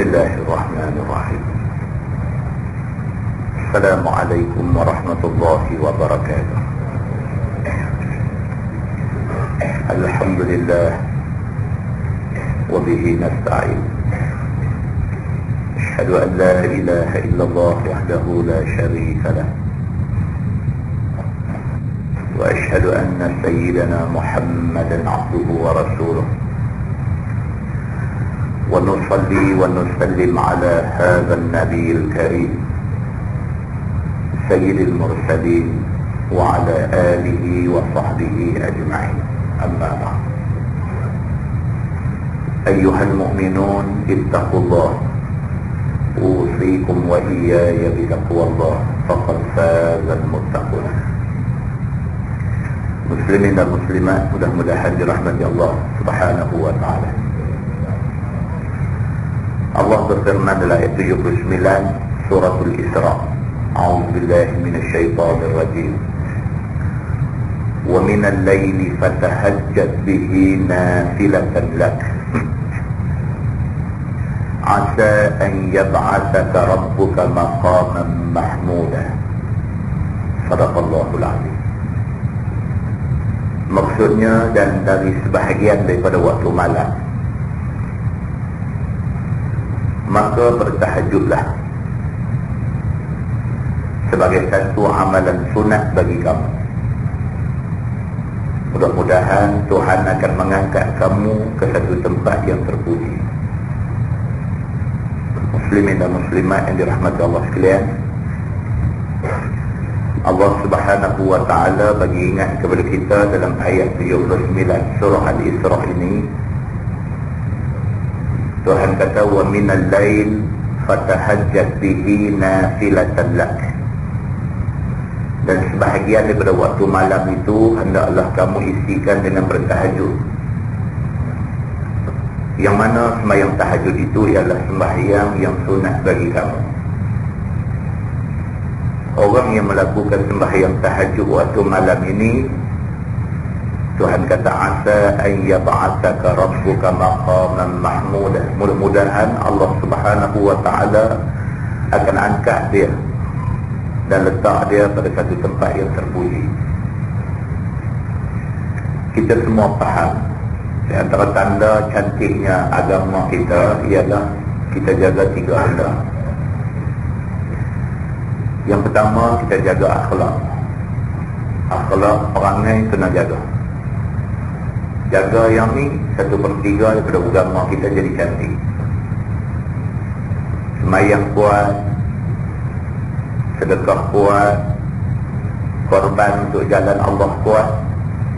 Bismillahirrahmanirrahim. Assalamualaikum warahmatullahi wabarakatuh. Alhamdulillah wa bihi nasta'in. Asyhadu an la ilaha illallah wahdahu la syarika lah. Wa asyhadu anna sayyidana Muhammadan abduhu wa rasuluh. ونصلي ونسلم على هذا النبي الكريم سيد المرسلين وعلى آله وصحبه أجمعين. أما بعد، أيها المؤمنون اتقوا الله، أوصيكم وإياي بتقوى الله، فقد فاز المتقون. Muslimin dan muslimat, mudah-mudahan dirahmati Allah Subhanahu wa taala. Allah berfirman dalam ayat 79 suratul Isra, A'udzubillahi minasyaitonir rajim. Wa minal laili fatahajjat bihi nafilatan lak asa an yab'atsaka rabbuka maqaman mahmuda. Shadaqallahul azim. Maksudnya, dan dari sebahagian daripada waktu malam, maka bertahajudlah sebagai satu amalan sunat bagi kamu. Mudah-mudahan Tuhan akan mengangkat kamu ke satu tempat yang terpuji. Muslimin dan muslimat yang dirahmati Allah sekalian, Allah Subhanahu wa ta'ala bagi ingat kepada kita dalam ayat 79 surah Al-Isra ini, Tuhan kata, wa minal lail fatahajjat bihi nafilatan lak. Dan sebahagian daripada waktu malam itu hendaklah kamu isikan dengan bertahajud. Yang mana sembahyang tahajud itu ialah sembahyang yang sunat bagi kamu. Orang yang melakukan sembahyang tahajud waktu malam ini, Tuhan kata, asa an yab'atsaka rabbuka maqaman mahmuda. Mudah-mudahan Allah Subhanahu wa ta'ala akan angkat dia dan letak dia pada satu tempat yang terpuji. Kita semua faham, di antara tanda cantiknya agama kita ialah kita jaga 3 benda. Yang pertama, kita jaga akhlak. Akhlak perangai kena jaga. Jaga yang ni 1/3 daripada agama kita jadi cantik. Semayang kuat, sedekah kuat, korban untuk jalan Allah kuat,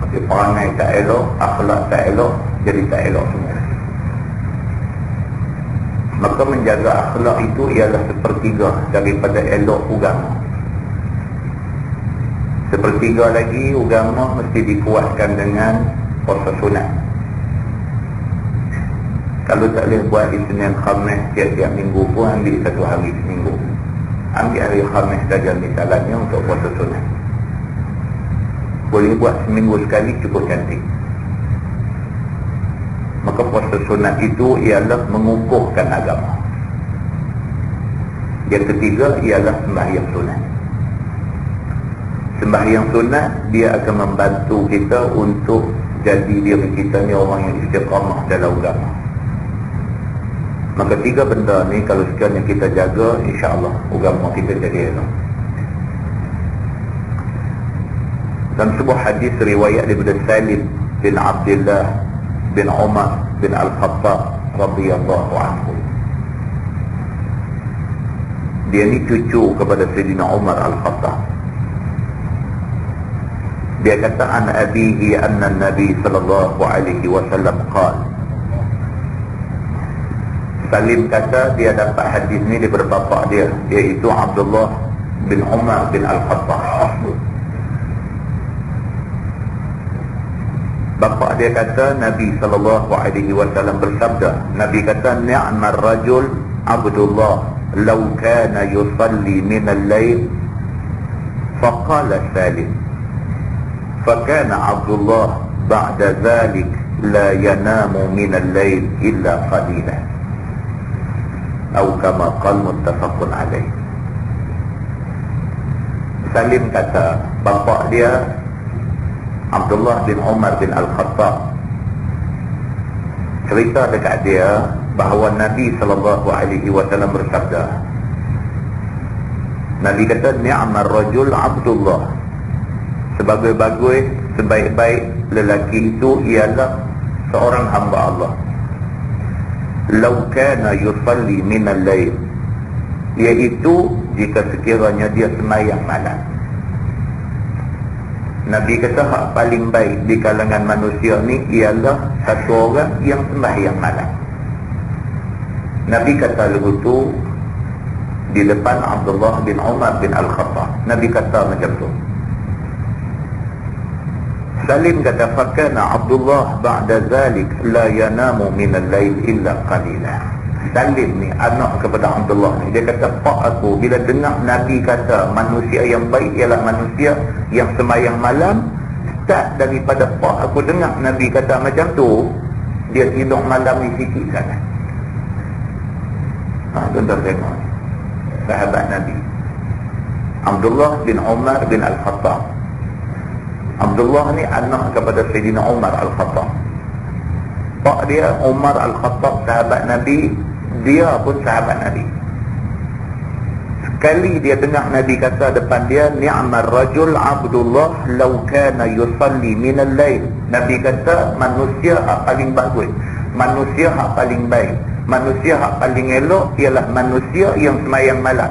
tapi perangai tak elok, akhlak tak elok, jadi tak elok semua. Maka menjaga akhlak itu ialah 1/3 daripada elok agama. 1/3 lagi agama mesti dikuatkan dengan puasa sunat. Kalau tak boleh buat Isnin Khamis tiap-tiap minggu pun, ambil 1 hari seminggu. Ambil hari Khamis saja misalnya untuk puasa sunat. Boleh buat seminggu sekali, cukup cantik. Maka puasa sunat itu ialah mengukuhkan agama. Yang ketiga ialah sembahyang sunat. Sembahyang sunat dia akan membantu kita untuk jadi diri kita ni orang yang istiqamah dalam agama. Maka 3 benda ni kalau sekiranya kita jaga, insya-Allah agama kita jadi elok. Dan sebuah hadis riwayat daripada Salim bin Abdullah bin Umar bin Al-Khattab radhiyallahu anhu. Dia ni cucu kepada Sayyidina Umar Al-Khattab. Dia kata, an abihi anna Nabi sallallahu alaihi wasallam qala. Salim kata dia dapat hadis ni daripada bapa dia, iaitu Abdullah bin Umar bin Al-Khattab. Bapa dia kata Nabi sallallahu alaihi wasallam bersabda, Nabi kata, ni'mar rajul Abdullah law kana yusalli min al-lail. Faqala Salim, فكان عبد الله بعد ذلك لا ينام من الليل إلا قليلا. atau kama qala muttafaqun alaih. Salim kata bapa dia Abdullah bin Umar bin Al-Khattab cerita dekat dia bahawa Nabi SAW bersabda, Nabi kata, ni'mar rajul Abdullah, sebaik-baik lelaki itu ialah seorang hamba Allah. Lau kana yusalli minal lail, iaitu jika sekiranya dia sembahyang malam. Nabi kata hak paling baik di kalangan manusia ni ialah satu orang yang sembahyang malam. Nabi kata begitu di depan Abdullah bin Umar bin Al-Khattab. Nabi kata macam tu. Salim kata, fakana Abdullah ba'da zalik la yanamu minal lail illa qalila. Salim ni anak kepada Abdullah ni, dia kata, pak aku bila dengar Nabi kata manusia yang baik ialah manusia yang sembahyang malam, start daripada pak aku dengar Nabi kata macam tu, dia tidur malam ni sikit sangat. Tuan-tuan tengok sahabat Nabi Abdullah bin Umar bin Al-Khattab. Abdullah ni anak kepada Sayyidina Umar Al-Khattab. Pak dia Umar Al-Khattab, sahabat Nabi, dia pun sahabat Nabi. Sekali dia dengar Nabi kata depan dia, ni'mar rajul Abdullah law kana yusalli minal lail. Nabi kata manusia hak paling bagus, manusia hak paling baik, manusia hak paling elok ialah manusia yang sembahyang malam.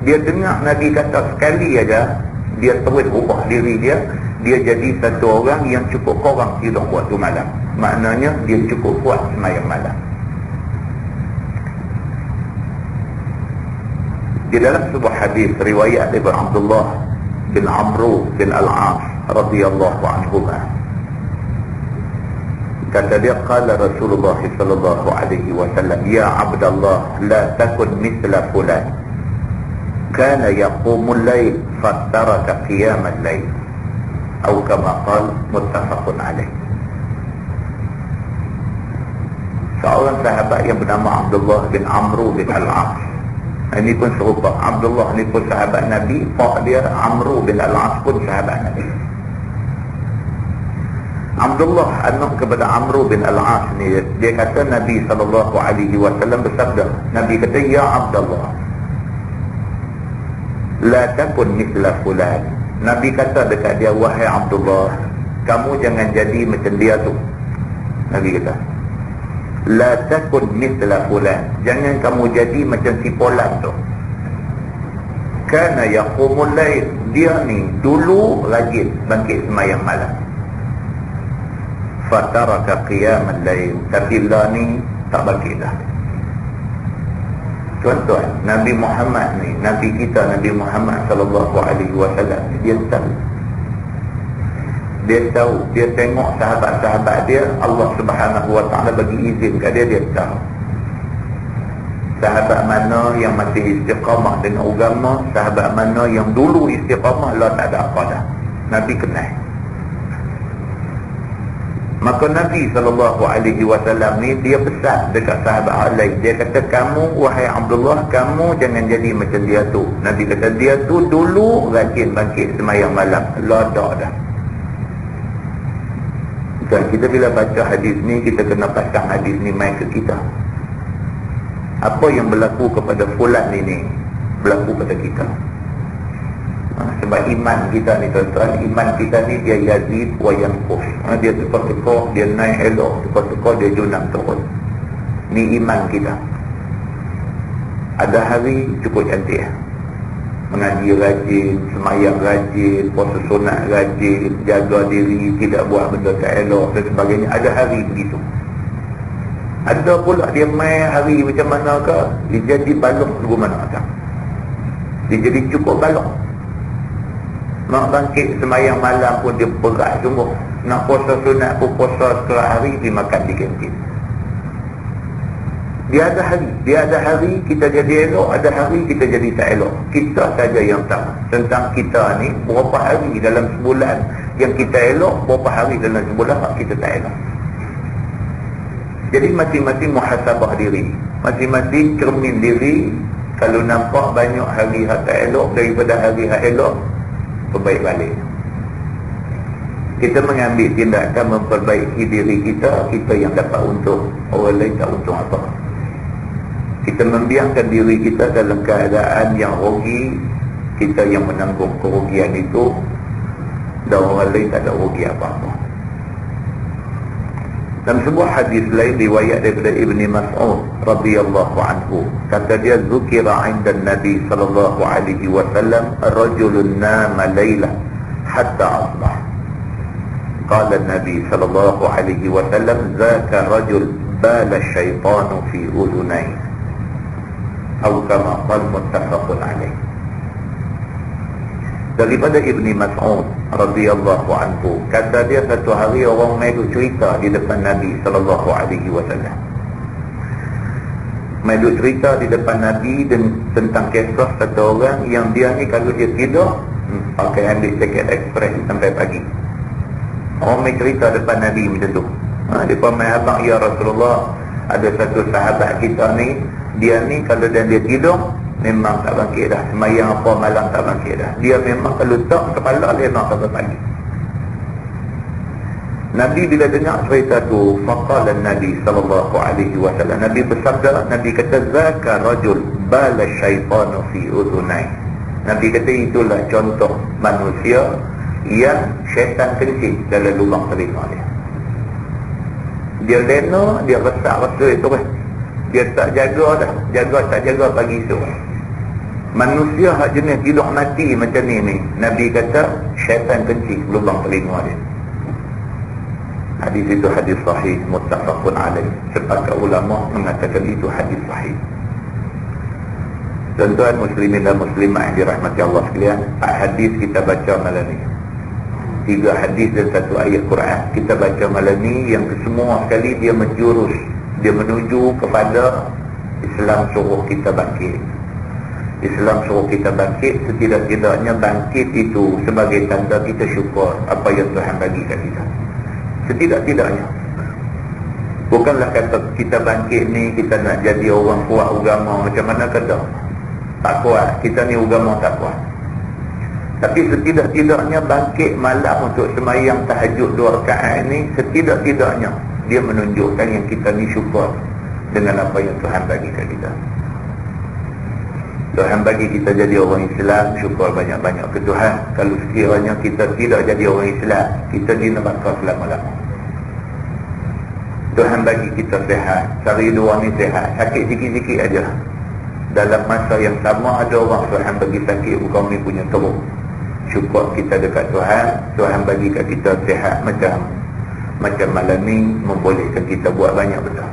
Dia dengar Nabi kata sekali aja, dia terus ubah diri dia jadi satu orang yang cukup kurang tidur waktu malam. Maknanya dia cukup kuat sembahyang malam. Di dalam sebuah hadis riwayat daripada Abdullah bin Amr bin Al-As radhiyallahu anhu, kata dia, qala Rasulullah sallallahu alaihi wasallam, ya Abdullah la takun mithla fulan kana yaqumul lail fattaraka qiyamal lail atau kama qala muttafaqun alaih. Seorang sahabat yang bernama Abdullah bin Amr bin Al-As, ini pun serupa. Abdullah ni pun sahabat Nabi, pak dia Amr bin Al-As pun sahabat Nabi. Abdullah anak kepada Amr bin Al-As ni, dia kata Nabi SAW bersabda, Nabi kata, ya Abdullah la takun mithla fulan. Nabi kata dekat dia, wahai Abdullah, kamu jangan jadi macam dia tu. Nabi kata, la takun mithla fulan, jangan kamu jadi macam si Polan tu. Kana yaqumul lail, dia ni dulu rajin bangkit sembahyang malam. Fataraka qiyamal lail, tapi lah ni tak bangkit dah. Tuan-tuan, Nabi Muhammad ni, Nabi kita Nabi Muhammad sallallahu alaihi wasallam, dia tahu, dia tengok sahabat-sahabat dia, Allah Subhanahu wa taala bagi izin kat dia tahu sahabat mana yang masih istiqamah dengan agama, sahabat mana yang dulu istiqamah lah tak ada apa dah. Nabi kenal. Maka Nabi SAW ni dia pesan dekat sahabat lain. Dia kata, kamu wahai Abdullah, kamu jangan jadi macam dia tu. Nabi kata, dia tu dulu rajin bangkit sembahyang malam, lodak dah. Dan kita bila baca hadis ni, kita kena pasang hadis ni main ke kita. Apa yang berlaku kepada fulan ini berlaku pada kita. Sebab iman kita ni tuan-tuan, iman kita ni dia yazid wa yanqus. Dia tukar-tukar, dia naik elok, tukar-tukar dia junam turun. Ni iman kita. Ada hari cukup cantik, mengaji rajin, semayang rajin, puasa sunat rajin, jaga diri, tidak buat benda tak elok dan sebagainya. Ada hari begitu. Ada pula dia main hari macam mana ke, dia jadi balok ke mana tak. Dia jadi cukup balok. Nak bangkit semayang malam pun dia berat sungguh. Nak puasa sunat pun puasa setengah hari, dia makan di kantin. Dia ada hari kita jadi elok, ada hari kita jadi tak elok. Kita saja yang tahu tentang kita ni berapa hari dalam sebulan yang kita elok, berapa hari dalam sebulan kita tak elok. Jadi masing-masing muhasabah diri, masing-masing cermin diri. Kalau nampak banyak hari tak elok daripada hari elok, perbaik balik. Kita mengambil tindakan memperbaiki diri kita, kita yang dapat untung, orang lain tak untung apa. Kita membiarkan diri kita dalam keadaan yang rugi, kita yang menanggung kerugian itu, dan orang lain tak ada rugi apa-apa. Dalam sebuah hadis lain riwayat daripada Ibni Mas'ud radhiyallahu anhu, kata dia, zukira 'inda Nabi sallallahu alaihi wasallam rajulun nama lailah hatta asbah. Qala Nabi sallallahu alaihi wasallam, zaka rajul bala syaitanu fi udhunai, atau kama qala muttafaqun alaih. Daripada Ibni Mas'ud radhiyallahu anhu, kata dia, satu hari orang mai cerita di depan Nabi sallallahu alaihi wasallam. Mai cerita di depan Nabi tentang kisah satu orang yang dia ni kalau dia tidur pakai ambil tiket ekspres sampai pagi. Orang mai cerita depan Nabi macam tu. Dia mai, abang ya Rasulullah, ada satu sahabat kita ni, dia ni kalau dia tidur memang tak bangkit dah, semayang apa malam tak bangkit dah. Dia memang kalau tak kepala dia nak sampai pagi. Nabi bila dengar cerita tu, faqala Nabi sallallahu alaihi wasallam, Nabi bersabda, Nabi kata, zaka rajul bala syaitanu fi udhunai. Nabi kata, itulah contoh manusia yang syaitan kencing dalam lubang telinga dia. Dia lena, dia resak itu kan. Dia tak jaga dah, tak jaga pagi tu. Manusia hak jenis tidur mati macam ni, Nabi kata syaitan kencing lubang telinga dia. Hadis itu hadis sahih muttafaqun alaih. Sepakat ulama mengatakan itu hadis sahih. Tuan-tuan muslimin dan muslimat yang dirahmati Allah sekalian, 4 hadis kita baca malam ni. 3 hadis dan 1 ayat Quran kita baca malam ni, yang kesemua sekali dia menjurus, dia menuju kepada Islam suruh kita bangkit. Islam suruh kita bangkit, setidak-tidaknya bangkit itu sebagai tanda kita syukur apa yang Tuhan bagi kat kita. Setidak-tidaknya. Bukanlah kata kita bangkit ni kita nak jadi orang kuat agama macam mana kata. Tak kuat, kita ni agama tak kuat. Tapi setidak-tidaknya bangkit malam untuk sembahyang tahajud 2 rakaat ni, setidak-tidaknya dia menunjukkan yang kita ni syukur dengan apa yang Tuhan bagi kat kita. Tuhan bagi kita jadi orang Islam, syukur banyak-banyak ke Tuhan. Kalau sekiranya kita tidak jadi orang Islam, kita di neraka selama-lama. Tuhan bagi kita sehat, cari luar ni sehat, sakit sikit-sikit aja. Dalam masa yang sama ada orang Tuhan bagi sakit, bukan ni punya teruk. Syukur kita dekat Tuhan, Tuhan bagi kat kita sehat macam malam ni, membolehkan kita buat banyak benda.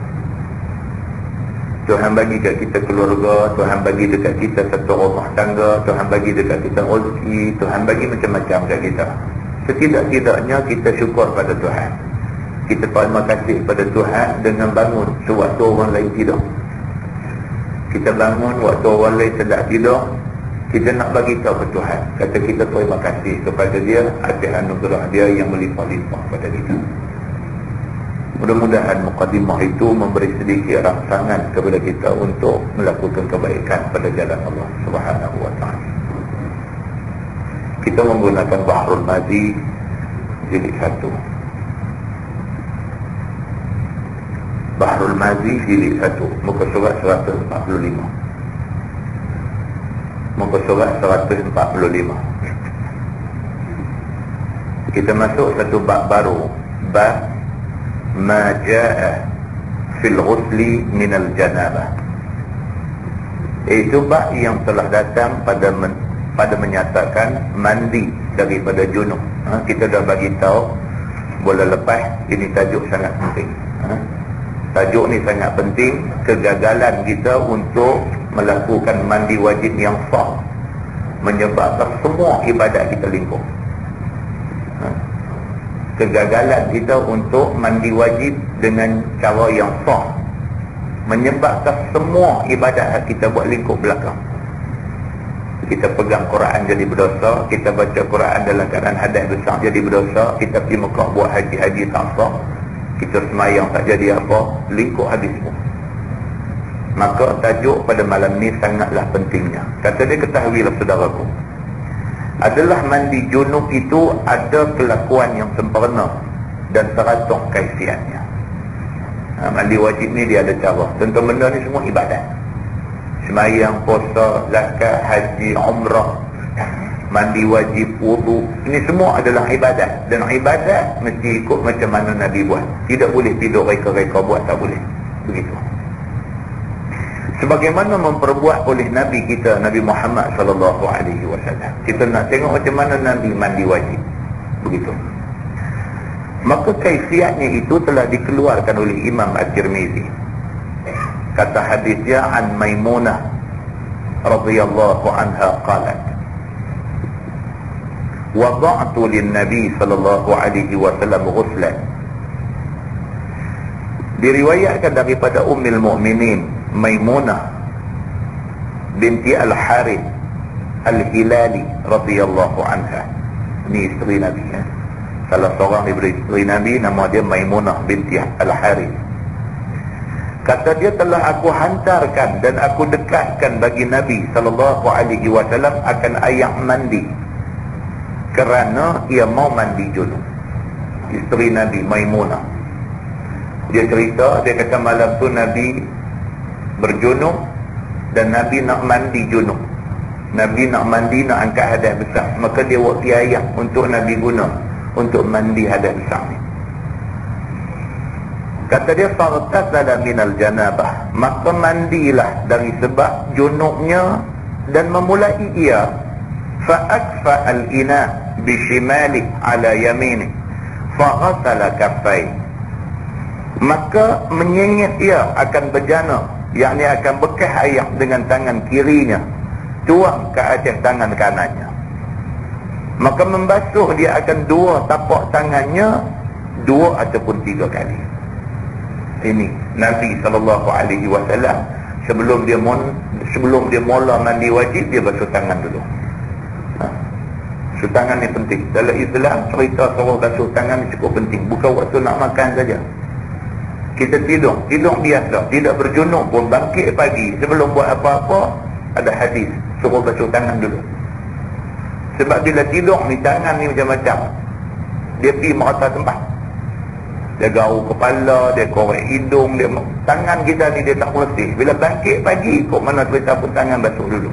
Tuhan bagi kat kita keluarga, Tuhan bagi dekat kita satu rumah tangga, Tuhan bagi dekat kita rezeki, Tuhan bagi macam-macam kat kita. Setidak-tidaknya kita syukur pada Tuhan. Kita terima kasih pada Tuhan dengan bangun sewaktu orang lain tidur. Kita bangun waktu orang lain sedang tidur, kita nak bagi tahu ke Tuhan, kata kita terima kasih kepada dia atas anugerah dia yang melimpah-limpah pada kita. Mudah-mudahan mukadimah itu memberi sedikit rangsangan kepada kita untuk melakukan kebaikan pada jalan Allah Subhanahu wa taala. Kita menggunakan Bahrul Mazi jilid 1. Bahrul Mazi jilid 1, muka surat 145. Muka surat 145. Kita masuk satu bab baru, bab ma jaa fil ghusli min al janabah. Itu bab yang telah datang pada menyatakan mandi daripada junub. Kita dah bagi tahu bulan lepas, ini tajuk sangat penting. Tajuk ni sangat penting, kegagalan kita untuk melakukan mandi wajib yang sah menyebabkan semua ibadat kita lingkup. Kegagalan kita untuk mandi wajib dengan cara yang sah menyebabkan semua ibadat kita buat lingkup belakang. Kita pegang Quran jadi berdosa, kita baca Quran dalam keadaan hadas besar jadi berdosa, kita pergi Mekah buat haji tak sah, kita semayang tak jadi apa, lingkup habis pun. Maka tajuk pada malam ni sangatlah pentingnya. Kata dia, ketahuilah saudaraku, adalah mandi junub itu ada kelakuan yang sempurna dan teratur kaifiatnya. Mandi wajib ni dia ada cara. Tentu benda ni semua ibadat. Semayang, puasa, zakat, haji, umrah, mandi wajib, wudu, ini semua adalah ibadat. Dan ibadat mesti ikut macam mana Nabi buat. Tidak boleh tidur reka-reka buat, tak boleh. Begitu. Sebagaimana memperbuat oleh Nabi kita, Nabi Muhammad SAW. Kita nak tengok macam mana Nabi mandi wajib. Begitu. Maka kaifiatnya itu telah dikeluarkan oleh Imam At-Tirmizi. Kata hadisnya, an Maimunah radhiyallahu anha qalat, wada'tu lin-nabi sallallahu alaihi wasallam ghuslan. Diriwayatkan daripada Ummul Mukminin Maimunah binti Al-Harith Al-Hilali radhiyallahu anha. Ini isteri Nabi, salah seorang daripada isteri Nabi, nama dia Maimunah binti Al-Harith. Kata dia, telah aku hantarkan dan aku dekatkan bagi Nabi sallallahu alaihi wasallam akan air mandi kerana ia mau mandi junub. Isteri Nabi Maimunah, dia cerita, dia kata malam tu Nabi berjunub dan Nabi nak mandi junub. Nabi nak mandi, nak angkat hadas besar, maka dia buat air untuk Nabi guna untuk mandi hadas besar ni. Kata dia, fartasala minal janabah, maka mandilah dari sebab junubnya dan memulai ia. Fa'akfa al-ina bishimali ala yamini faghasala kaffai, maka menyenyet ia akan bejana, yakni akan bekas air dengan tangan kirinya, tuang ke atas tangan kanannya. Maka membasuh dia akan dua tapak tangannya, 2 ataupun 3 kali. Ini Nabi SAW sebelum dia mula mandi wajib, dia basuh tangan dulu. Basuh tangan ni penting. Dalam Islam cerita suruh basuh tangan ni cukup penting. Bukan waktu nak makan saja. Kita tidur biasa, tidak berjunub pun, bangkit pagi sebelum buat apa-apa, ada hadis suruh basuh tangan dulu. Sebab bila tidur ni, tangan ni macam-macam, dia pergi merata tempat. Dia gaul kepala, dia korek hidung, tangan kita ni dia tak bersih. Bila bangkit pagi, kok mana cerita pun tangan basuh dulu.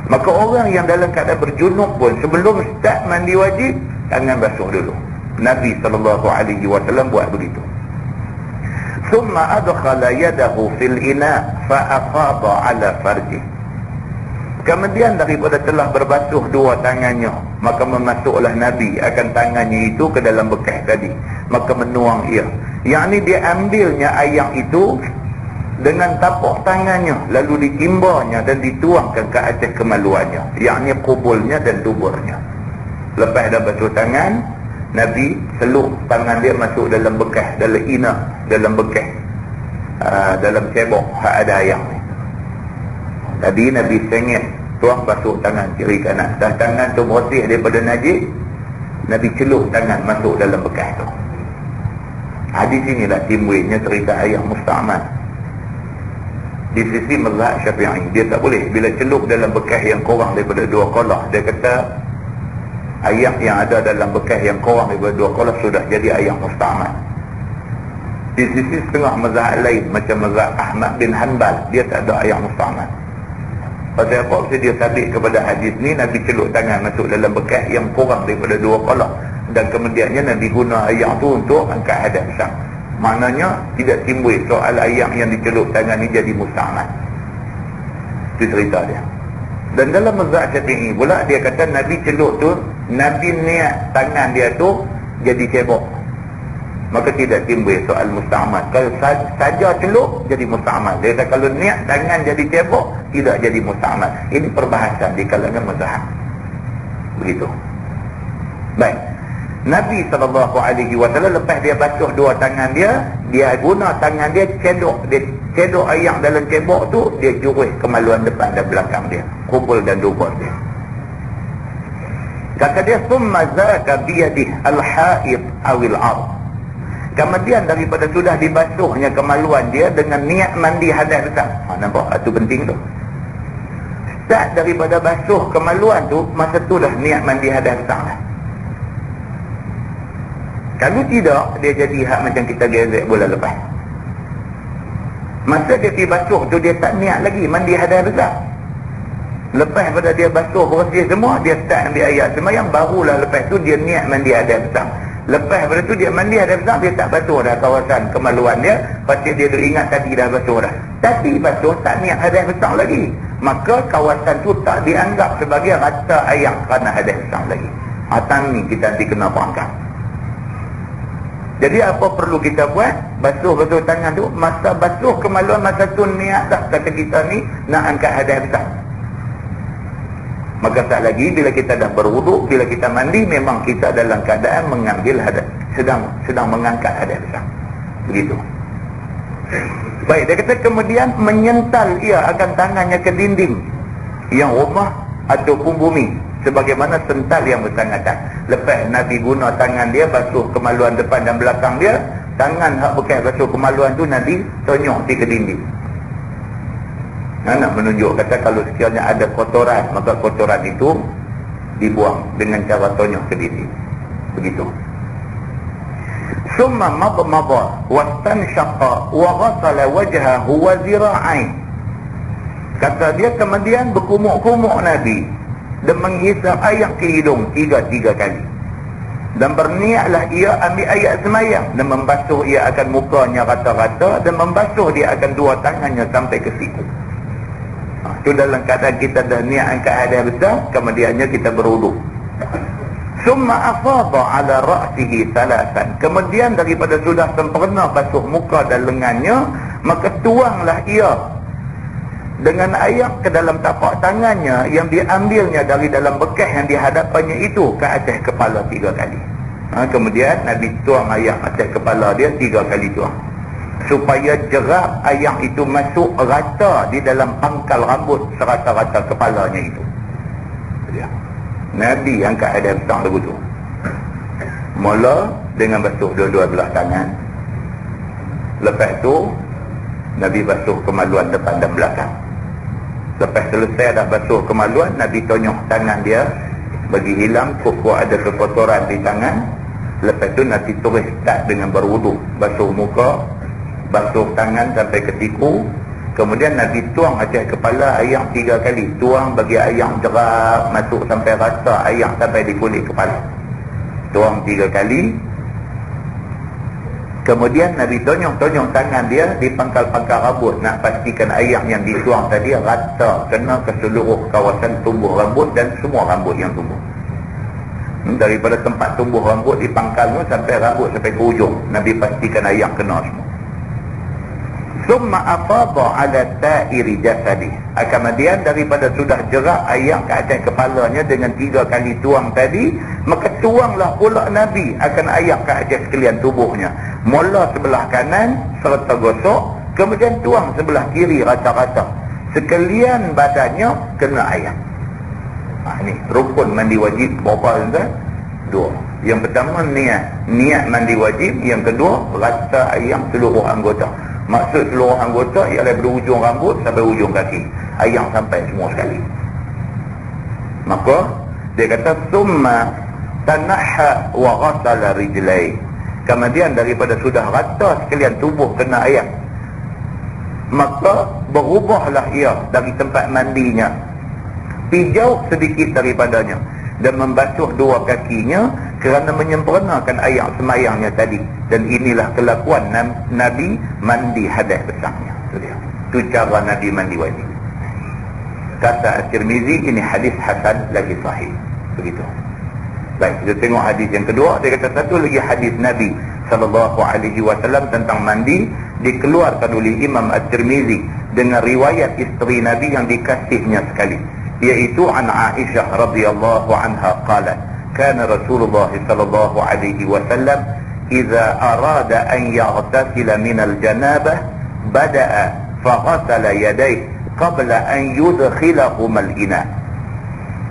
Maka orang yang dalam keadaan berjunub pun, sebelum start mandi wajib, tangan basuh dulu. Nabi SAW buat begitu. Thumma adkhala yadahu fil ina fa'afada ala farjih. Kemudian daripada telah berbasuh 2 tangannya, maka memasuklah Nabi akan tangannya itu ke dalam bekas tadi, maka menuang ia. Yakni dia ambilnya air itu dengan tapak tangannya, lalu ditimbanya dan dituangkan ke atas kemaluannya, yakni kubulnya dan duburnya. Lepas dah basuh tangan, Nabi seluk tangan dia masuk dalam bekas, dalam ina, dalam bekas, dalam cebok ada air ni. Tadi Nabi sengit, tuang basuh tangan kiri kanan. Dah tangan tu bersih daripada najis, Nabi celup tangan masuk dalam bekas tu. Hadis inilah timbulnya cerita air musta'mal. Di sisi mazhab Syafi'i, dia tak boleh. Bila celup dalam bekas yang kurang daripada 2 kolah, dia kata air yang ada dalam bekas yang kurang daripada 2 kolah sudah jadi air musta'mal. Di sisi setengah mazhab lain, macam mazhab Ahmad bin Hanbal, dia tak ada air musta'mal. Pasal apa? Pasal dia sabit kepada hadis ni, Nabi celup tangan masuk dalam bekas yang kurang daripada 2 kolah, dan kemudiannya Nabi guna air tu untuk angkat hadas besar. Maknanya tidak timbul soal air yang dicelup tangan ni jadi musta'mal. Itu cerita dia. Dan dalam mazhab Syafi'i pula, dia kata Nabi celup tu, Nabi niat tangan dia tu jadi cebok, maka tidak timbul soal musta'mal. Kalau saja celup jadi musta'mal. Dia kata kalau niat tangan jadi cebok, tidak jadi musta'mal. Ini perbahasan di kalangan mazhab. Begitu. Baik. Nabi SAW lepas dia basuh 2 tangan dia, dia guna tangan dia cedok air dalam cebok tu, dia jurus kemaluan depan dan belakang dia, kubul dan dubur dia. Kata dia, thumma zaka biyadih al-haid awil ard, Kemudian daripada sudah dibasuhnya kemaluan dia dengan niat mandi hadas besar. Nampak? Itu penting tu. Start daripada basuh kemaluan tu, masa tu dah niat mandi hadas besar lah. Kalau tidak, dia jadi hak macam kita gezek bola lepas. Masa dia pergi basuh tu, dia tak niat lagi mandi hadas besar. Lepas pada dia basuh bersih semua, dia start ambil ayat sembahyang, barulah lepas tu dia niat mandi hadas besar. Lepas pada tu dia mandi hadas besar, dia tak basuh dah kawasan kemaluan dia. Pasti dia tu ingat tadi dah basuh dah. Tadi basuh tak niat hadas besar lagi. Maka kawasan tu tak dianggap sebagai rata air kerana hadas besar lagi. Atas ni kita nanti kena perangkat. Jadi apa perlu kita buat? Basuh-basuh tangan tu. Masa basuh kemaluan, masa tu niat dah kata kita ni nak angkat hadas besar. Maka tak lagi bila kita dah berwuduk, bila kita mandi, memang kita dalam keadaan mengambil hadas, sedang mengangkat hadas besar. Begitu. Baik, dia kata kemudian menyental ia akan tangannya ke dinding yang rumah ataupun bumi, sebagaimana sental yang bersangatan. Lepas Nabi guna tangan dia basuh kemaluan depan dan belakang dia, tangan hak bekas basuh kemaluan tu Nabi tonyok di ke dinding. Nak menunjuk kata kalau sekiranya ada kotoran, maka kotoran itu dibuang dengan cara tonyok ke dinding. Begitu. Summa madmada wastanshaqa wa ghasala wajhahu wa zira'ain. Kata dia kemudian berkumuk-kumuk Nabi dan menghisap air ke hidung tiga kali. Dan berniatlah ia ambil ayat semayang dan membasuh ia akan mukanya rata-rata dan membasuh dia akan dua tangannya sampai ke siku. Itu dalam keadaan kita dah niat angkat hadas besar, kemudiannya kita berwuduk. Summa afadha ala ra'sihi thalathan. Kemudian daripada sudah sempurna basuh muka dan lengannya, maka tuanglah ia dengan air ke dalam tapak tangannya yang diambilnya dari dalam bekas yang dihadapannya itu ke atas kepala 3 kali. Kemudian Nabi tuang air atas kepala dia 3 kali tuang, supaya jerak air itu masuk rata di dalam pangkal rambut serata-rata kepalanya itu. Ya. Nabi angkat hadas besar lagu tu. Mula dengan basuh dua-dua belah tangan. Lepas tu Nabi basuh kemaluan depan dan belakang. Lepas selesai dah basuh kemaluan, Nabi tonyok tangan dia bagi hilang kuat ada kekotoran di tangan. Lepas tu Nabi terus start dengan berwuduk, basuh muka, basuh tangan sampai ke siku. Kemudian Nabi tuang atas kepala air 3 kali. Tuang bagi air jerak masuk sampai rata air sampai di kulit kepala. Tuang 3 kali. Kemudian Nabi tonyong-tonyong tangan dia di pangkal-pangkal rambut, nak pastikan air yang dituang tadi rata kena ke seluruh kawasan tumbuh rambut dan semua rambut yang tumbuh. Daripada tempat tumbuh rambut di pangkalnya sampai rambut sampai ke ujung, Nabi pastikan air kena semua. Summa afadha ala ta'iri jasadi. Kemudian daripada sudah jerak air ke atas kepalanya dengan 3 kali tuang tadi, maka tuanglah pula Nabi akan air ke atas sekalian tubuhnya. Mula sebelah kanan serta gosok, kemudian tuang sebelah kiri rata-rata. Sekalian badannya kena air. Ini rukun mandi wajib berapa tuan? 2. Yang pertama niat mandi wajib, yang kedua rata air seluruh anggota. Maksud seluruh anggota ialah dari ujung rambut sampai ujung kaki, air sampai semua sekali. Maka dia kata summa tanaha wa ghasala rijlai. Kemudian daripada sudah rata sekalian tubuh kena air, maka berubahlah ia dari tempat mandinya, pijau sedikit daripadanya dan membasuh 2 kakinya kerana menyempurnakan air semayangnya tadi. Dan inilah kelakuan Nabi mandi hadas besarnya. Itu cara Nabi mandi wajib. Kata At-Tirmizi, ini hadis hasan lagi sahih. Begitu. Baik, kita tengok hadis yang kedua. Dia kata satu lagi hadis Nabi SAW tentang mandi dikeluarkan oleh Imam At-Tirmizi dengan riwayat isteri Nabi yang dikasihnya sekali, iaitu an Aisyah radhiyallahu anha qalat kana Rasulullah sallallahu alaihi wasallam idza arada an yaghtasila min al-janabah bada'a fa ghasala yadayhi qabla an yudkhilahum al-ina.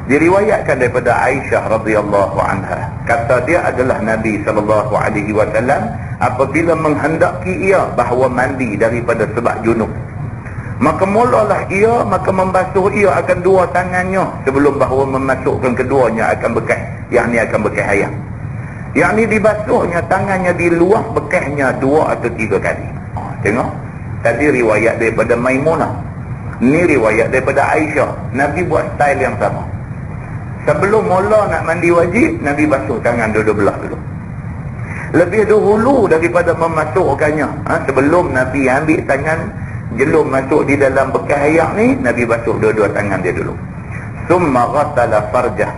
Diriwayatkan daripada Aisyah radhiyallahu anha, kata dia adalah Nabi sallallahu alaihi wasallam apabila menghendaki ia bahawa mandi daripada sebab junub, maka mulalah ia, maka membasuh ia akan dua tangannya sebelum bahawa memasukkan keduanya akan bekas, yakni akan bekas air, yakni dibasuhnya tangannya di luar bekasnya 2 atau 3 kali. Tengok, tadi riwayat daripada Maimunah, ni riwayat daripada Aisyah. Nabi buat style yang sama. Sebelum mula nak mandi wajib, Nabi basuh tangan dua-dua belah dulu, lebih dahulu daripada memasukkannya. Sebelum Nabi ambil tangan jelum masuk di dalam bekas air ni, Nabi basuh dua-dua tangan dia dulu. Summa ghassala farjah,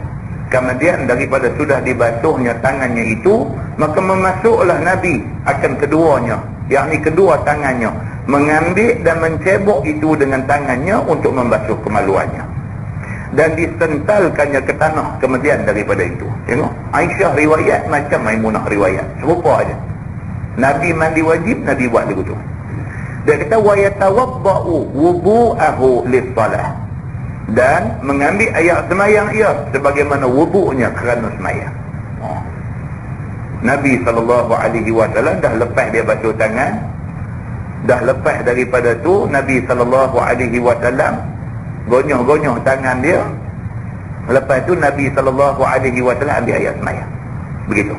kemudian daripada sudah dibasuhnya tangannya itu, maka memasuklah Nabi akan keduanya, yakni kedua tangannya, mengambil dan mencebok itu dengan tangannya untuk membasuh kemaluannya, dan disentalkannya ke tanah kemudian daripada itu. Tengok, Aisyah riwayat macam Maimunah riwayat, serupa aja. Nabi mandi wajib, Nabi buat begitu. Dia kata wa yatawaddau wudu'ahu lis-salah, dan mengambil air semayang ia sebagaimana wudu'nya kerana semayang. Nabi SAW dah lepas dia basuh tangan, dah lepas daripada tu Nabi SAW gonyoh-gonyoh tangan dia. Lepas tu Nabi SAW ambil air semayang. Begitu.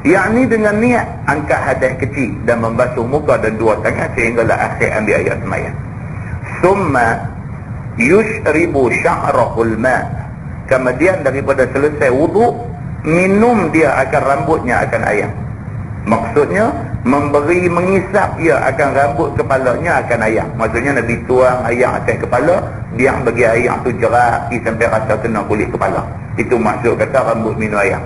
Yakni dengan niat angkat hadas kecil dan membasuh muka dan dua tangan sehinggalah akhir ambil air semayang. Summa yushribu sya'rahul ma', kemudian daripada selesai wuduk, minum dia akan rambutnya akan air. Maksudnya memberi, mengisap ia akan rambut kepalanya akan air. Maksudnya Nabi tuang air atas kepala, dia bagi air tu jerak sampai rasa kena kulit kepala. Itu maksud kata rambut minum air.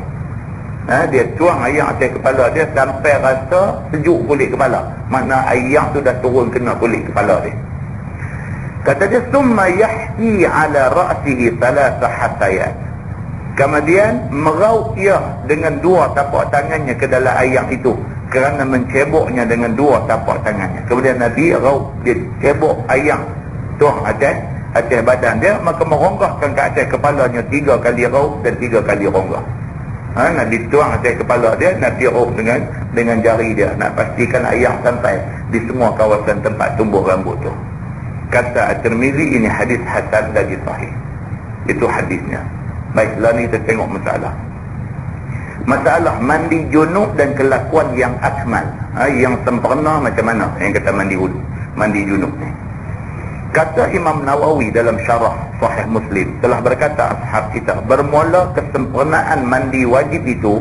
Dia tuang air atas kepala dia sampai rasa sejuk kulit kepala. Makna air tu dah turun kena kulit kepala dia. Kata dia, summa yahki ala ra'sihi thalatha hasayat, kemudian meraup ia dengan dua tapak tangannya ke dalam air itu kerana menceboknya dengan dua tapak tangannya. Kemudian Nabi raup, dia cebok air tuang atas badan dia, maka meronggahkan ke atas kepalanya 3 kali raup dan 3 kali ronggah. Nabi tuang atas kepala dia, Nabi raup dengan jari dia, nak pastikan air sampai di semua kawasan tempat tumbuh rambut tu. Kata At-Tirmizi, ini hadis hasan lagi sahih. Itu hadisnya. Baiklah, ni kita tengok masalah mandi junub dan kelakuan yang akmal, yang sempurna macam mana yang kata mandi junub ni. Kata Imam Nawawi dalam syarah Sahih Muslim, telah berkata ashab kita, bermula kesempurnaan mandi wajib itu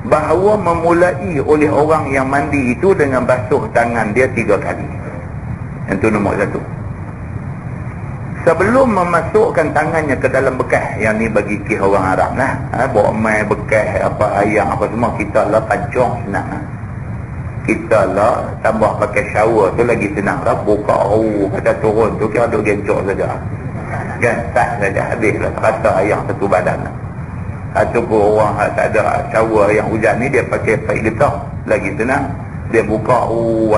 bahawa memulai oleh orang yang mandi itu dengan basuh tangan dia 3 kali. Yang tu nombor 1. Sebelum memasukkan tangannya ke dalam bekas, yang ni bagi kih orang Arab lah, bawa mai bekas apa ayam apa semua, kita lah pancong senang. Kita lah tambah pakai shower tu lagi senang lah. Buka kata turun tu kira duk gencok saja kan, tak saja habis lah, rata ayam satu badan lah. Ataupun orang tak ada shower yang hujan ni, dia pakai paik getah lagi senang. Dia buka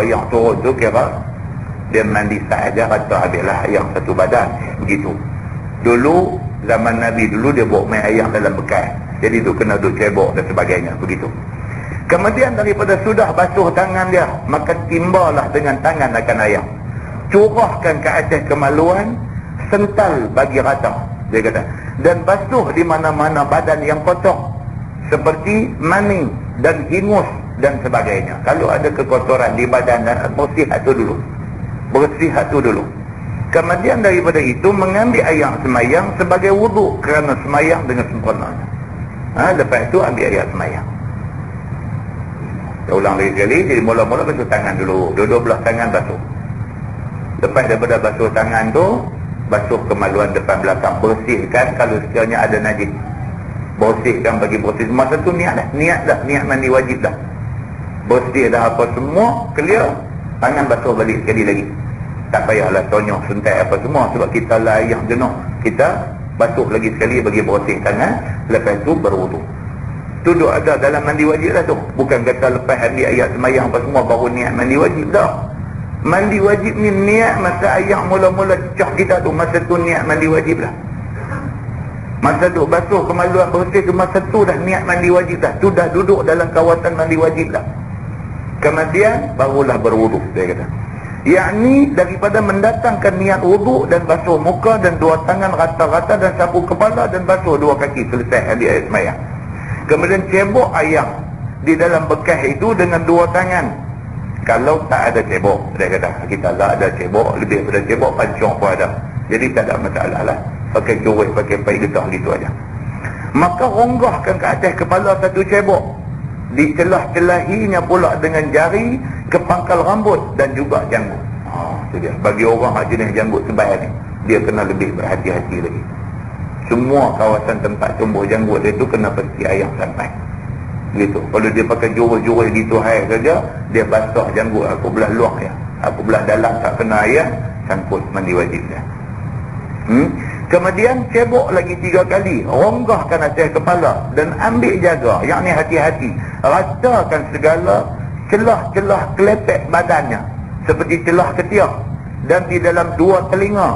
ayam turun tu kira dia mandi sahaja, kata habislah ayam satu badan. Begitu. Dulu zaman Nabi dulu dia bawa main ayam dalam bekas, jadi tu kena duk cebok dan sebagainya. Begitu. Kemudian daripada sudah basuh tangan dia, maka timbalah dengan tangan akan ayam, curahkan ke atas kemaluan, sental bagi rata, dia kata, dan basuh di mana-mana badan yang kotor seperti mani dan hingus dan sebagainya. Kalau ada kekotoran di badan, dan bersih hatu dulu. Kemudian daripada itu mengambil air semayang sebagai wuduk kerana semayang dengan sempurna. Lepas itu ambil air semayang. Saya ulang lagi sekali. Jadi mula-mula basuh tangan dulu, dua-dua belah tangan basuh. Lepas daripada basuh tangan tu, basuh kemaluan depan belakang, bersihkan kalau sekiranya ada najis, bersihkan bagi bersih. Masa tu niat mandi wajib dah, bersih dah apa semua clear, tangan basuh balik sekali lagi. Tak payahlah tonyok sentai apa semua, sebab kita lah yang jenuh, kita basuh lagi sekali bagi bersih tangan. Lepas tu berwuduk. Tu duk ada dalam mandi wajib lah tu. Bukan kata lepas ambil ayat semayang apa semua baru niat mandi wajib dah. Mandi wajib ni niat masa ayat mula-mula cecah kita tu, masa tu niat mandi wajib lah. Masa tu basuh kemaluan bersih tu, masa tu dah niat mandi wajib dah. Tu dah duduk dalam kawasan mandi wajib dah. Kemudian barulah berwuduk, dia kata. Yakni daripada mendatangkan niat wuduk dan basuh muka dan dua tangan rata-rata dan sapu kepala dan basuh dua kaki, selesai di air semayang. Kemudian cebok ayam di dalam bekas itu dengan dua tangan. Kalau tak ada cebok, dia kata, kita tak ada cebok, lebih daripada cebok pancung pun ada, jadi tak ada masalah lah. Pakai curik, pakai pai getah gitu aja. Maka ronggahkan ke atas kepala satu cebok, dicelah-celahinya pula dengan jari ke pangkal rambut dan juga janggut. Itu dia. Bagi orang jenis janggut sebaya ni, dia kena lebih berhati-hati lagi. Semua kawasan tempat tumbuh janggut dia tu kena pasti ayam sampai gitu. Kalau dia pakai jurus-jurus gitu hai saja, dia basah janggut aku belah luar ya, aku belah dalam tak kena ayam, sangkut mandi wajib dia. Kemudian cebok lagi 3 kali, ronggahkan atas kepala dan ambil jaga, yakni hati-hati, ratakan segala celah-celah kelepek badannya seperti celah ketiak dan di dalam 2 telinga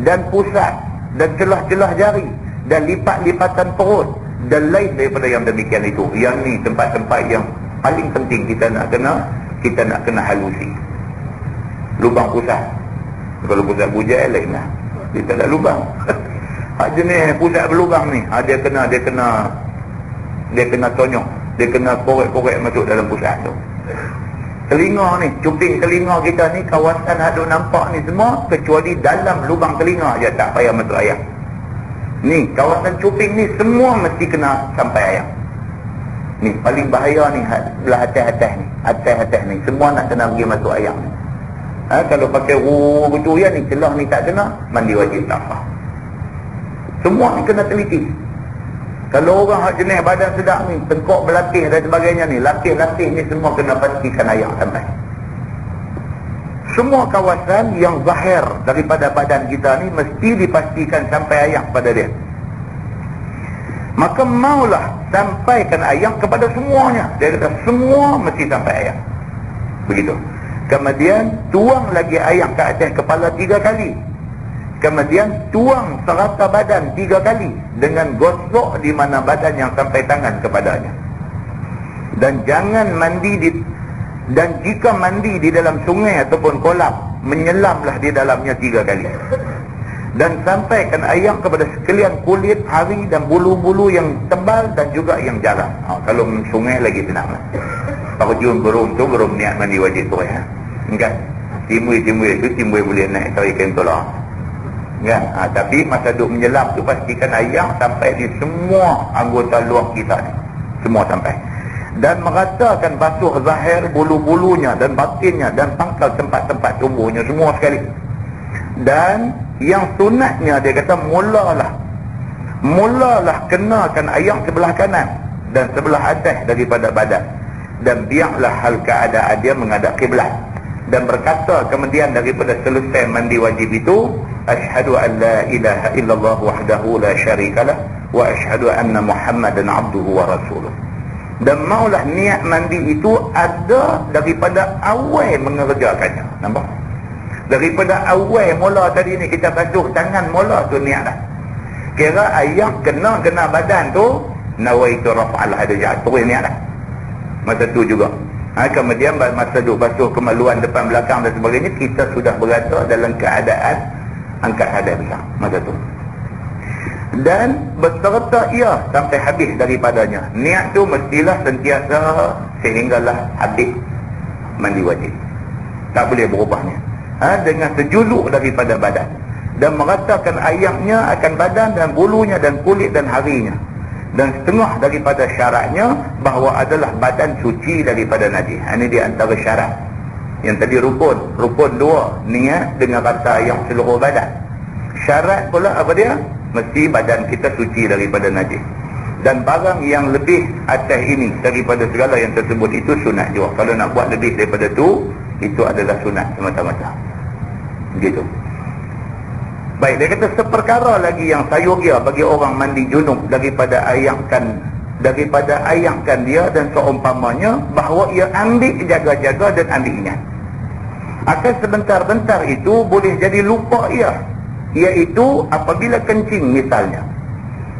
dan pusat dan celah-celah jari dan lipat-lipatan perut dan lain daripada yang demikian itu. Yang ni tempat-tempat yang paling penting kita nak kena halusi. Lubang pusat, kalau pusat bujai lain lah, dia tak ada lubang. Jenis pusat berlubang ni, dia kena tonyok, dia kena korek-korek masuk dalam pusat tu. Telinga ni, cuping telinga kita ni, kawasan ada nampak ni semua kecuali dalam lubang telinga je tak payah masuk ayam. Ni kawasan cuping ni semua mesti kena sampai ayam. Ni paling bahaya ni, belah atas-atas ni, atas-atas ni semua nak kena pergi masuk ayam ni. Kalau pakai betul ya ni, celah ni tak kena, mandi wajib tak apa. Semua ni kena teliti. Kalau orang jenis badan sedap ni, tengkok berlatih dan sebagainya ni, latih-latih ni semua kena pastikan ayam sampai. Semua kawasan yang zahir daripada badan kita ni mesti dipastikan sampai ayam pada dia. Maka maulah sampaikan ayam kepada semuanya. Dia kata semua mesti sampai ayam. Begitu. Kemudian tuang lagi ayam ke atas kepala 3 kali. Kemudian tuang serata badan 3 kali dengan gosok di mana badan yang sampai tangan kepadanya. Dan jangan mandi dan jika mandi di dalam sungai ataupun kolam, menyelamlah di dalamnya 3 kali. Dan sampaikan ayam kepada sekalian kulit, hari dan bulu-bulu yang tebal dan juga yang jarang. Kalau sungai lagi senanglah. Terjun berung tu, berung niat mandi wajib tu ya. Kan? Timbul itu, timbul boleh naik tarik kain tolong. Kan? Tapi masa duk menyelam tu pastikan ayam sampai di semua anggota luar kita ni. Semua sampai. Dan meratakan basuh zahir bulu-bulunya dan batinnya dan pangkal tempat-tempat tumbuhnya semua sekali. Dan yang sunatnya dia kata mulalah kenakan ayam sebelah kanan dan sebelah atas daripada badan. Dan biarlah hal keadaan dia menghadap kiblat. Dan berkata kemudian daripada selesai mandi wajib itu, asyhadu an la ilaha illallah wahdahu la syarikalah wa asyhadu anna muhammadan abduhu wa rasuluh. Dan maulah niat mandi itu ada daripada awal mengerjakannya. Nampak? Daripada awal mula tadi ni kita basuh tangan mula tu niat dah. Kira ayam kena badan tu, nawaitu raf'al hadajat, terus niat dah. Masa tu juga. Kemudian masa duk basuh kemaluan depan belakang dan sebagainya, kita sudah berada dalam keadaan angkat hadas besar masa tu. Dan berserta ia sampai habis daripadanya. Niat tu mestilah sentiasa sehinggalah habis mandi wajib. Tak boleh berubahnya. Dengan sejuluk daripada badan. Dan meratakan ayamnya akan badan dan bulunya dan kulit dan harinya. Dan setengah daripada syaratnya bahawa adalah badan suci daripada najis. Ini di antara syarat. Yang tadi rukun 2, niat dengan rata ayam seluruh badan. Syarat pula apa dia? Mesti badan kita suci daripada najis. Dan barang yang lebih atas ini daripada segala yang tersebut itu sunat juga. Kalau nak buat lebih daripada itu adalah sunat semata-mata. Begitu. Baik, dia kata seperkara lagi yang sayurnya bagi orang mandi junub daripada ayamkan dia dan seumpamanya bahawa ia ambil jaga-jaga dan ambil ingat. Akan sebentar-bentar itu boleh jadi lupa ia, iaitu apabila kencing misalnya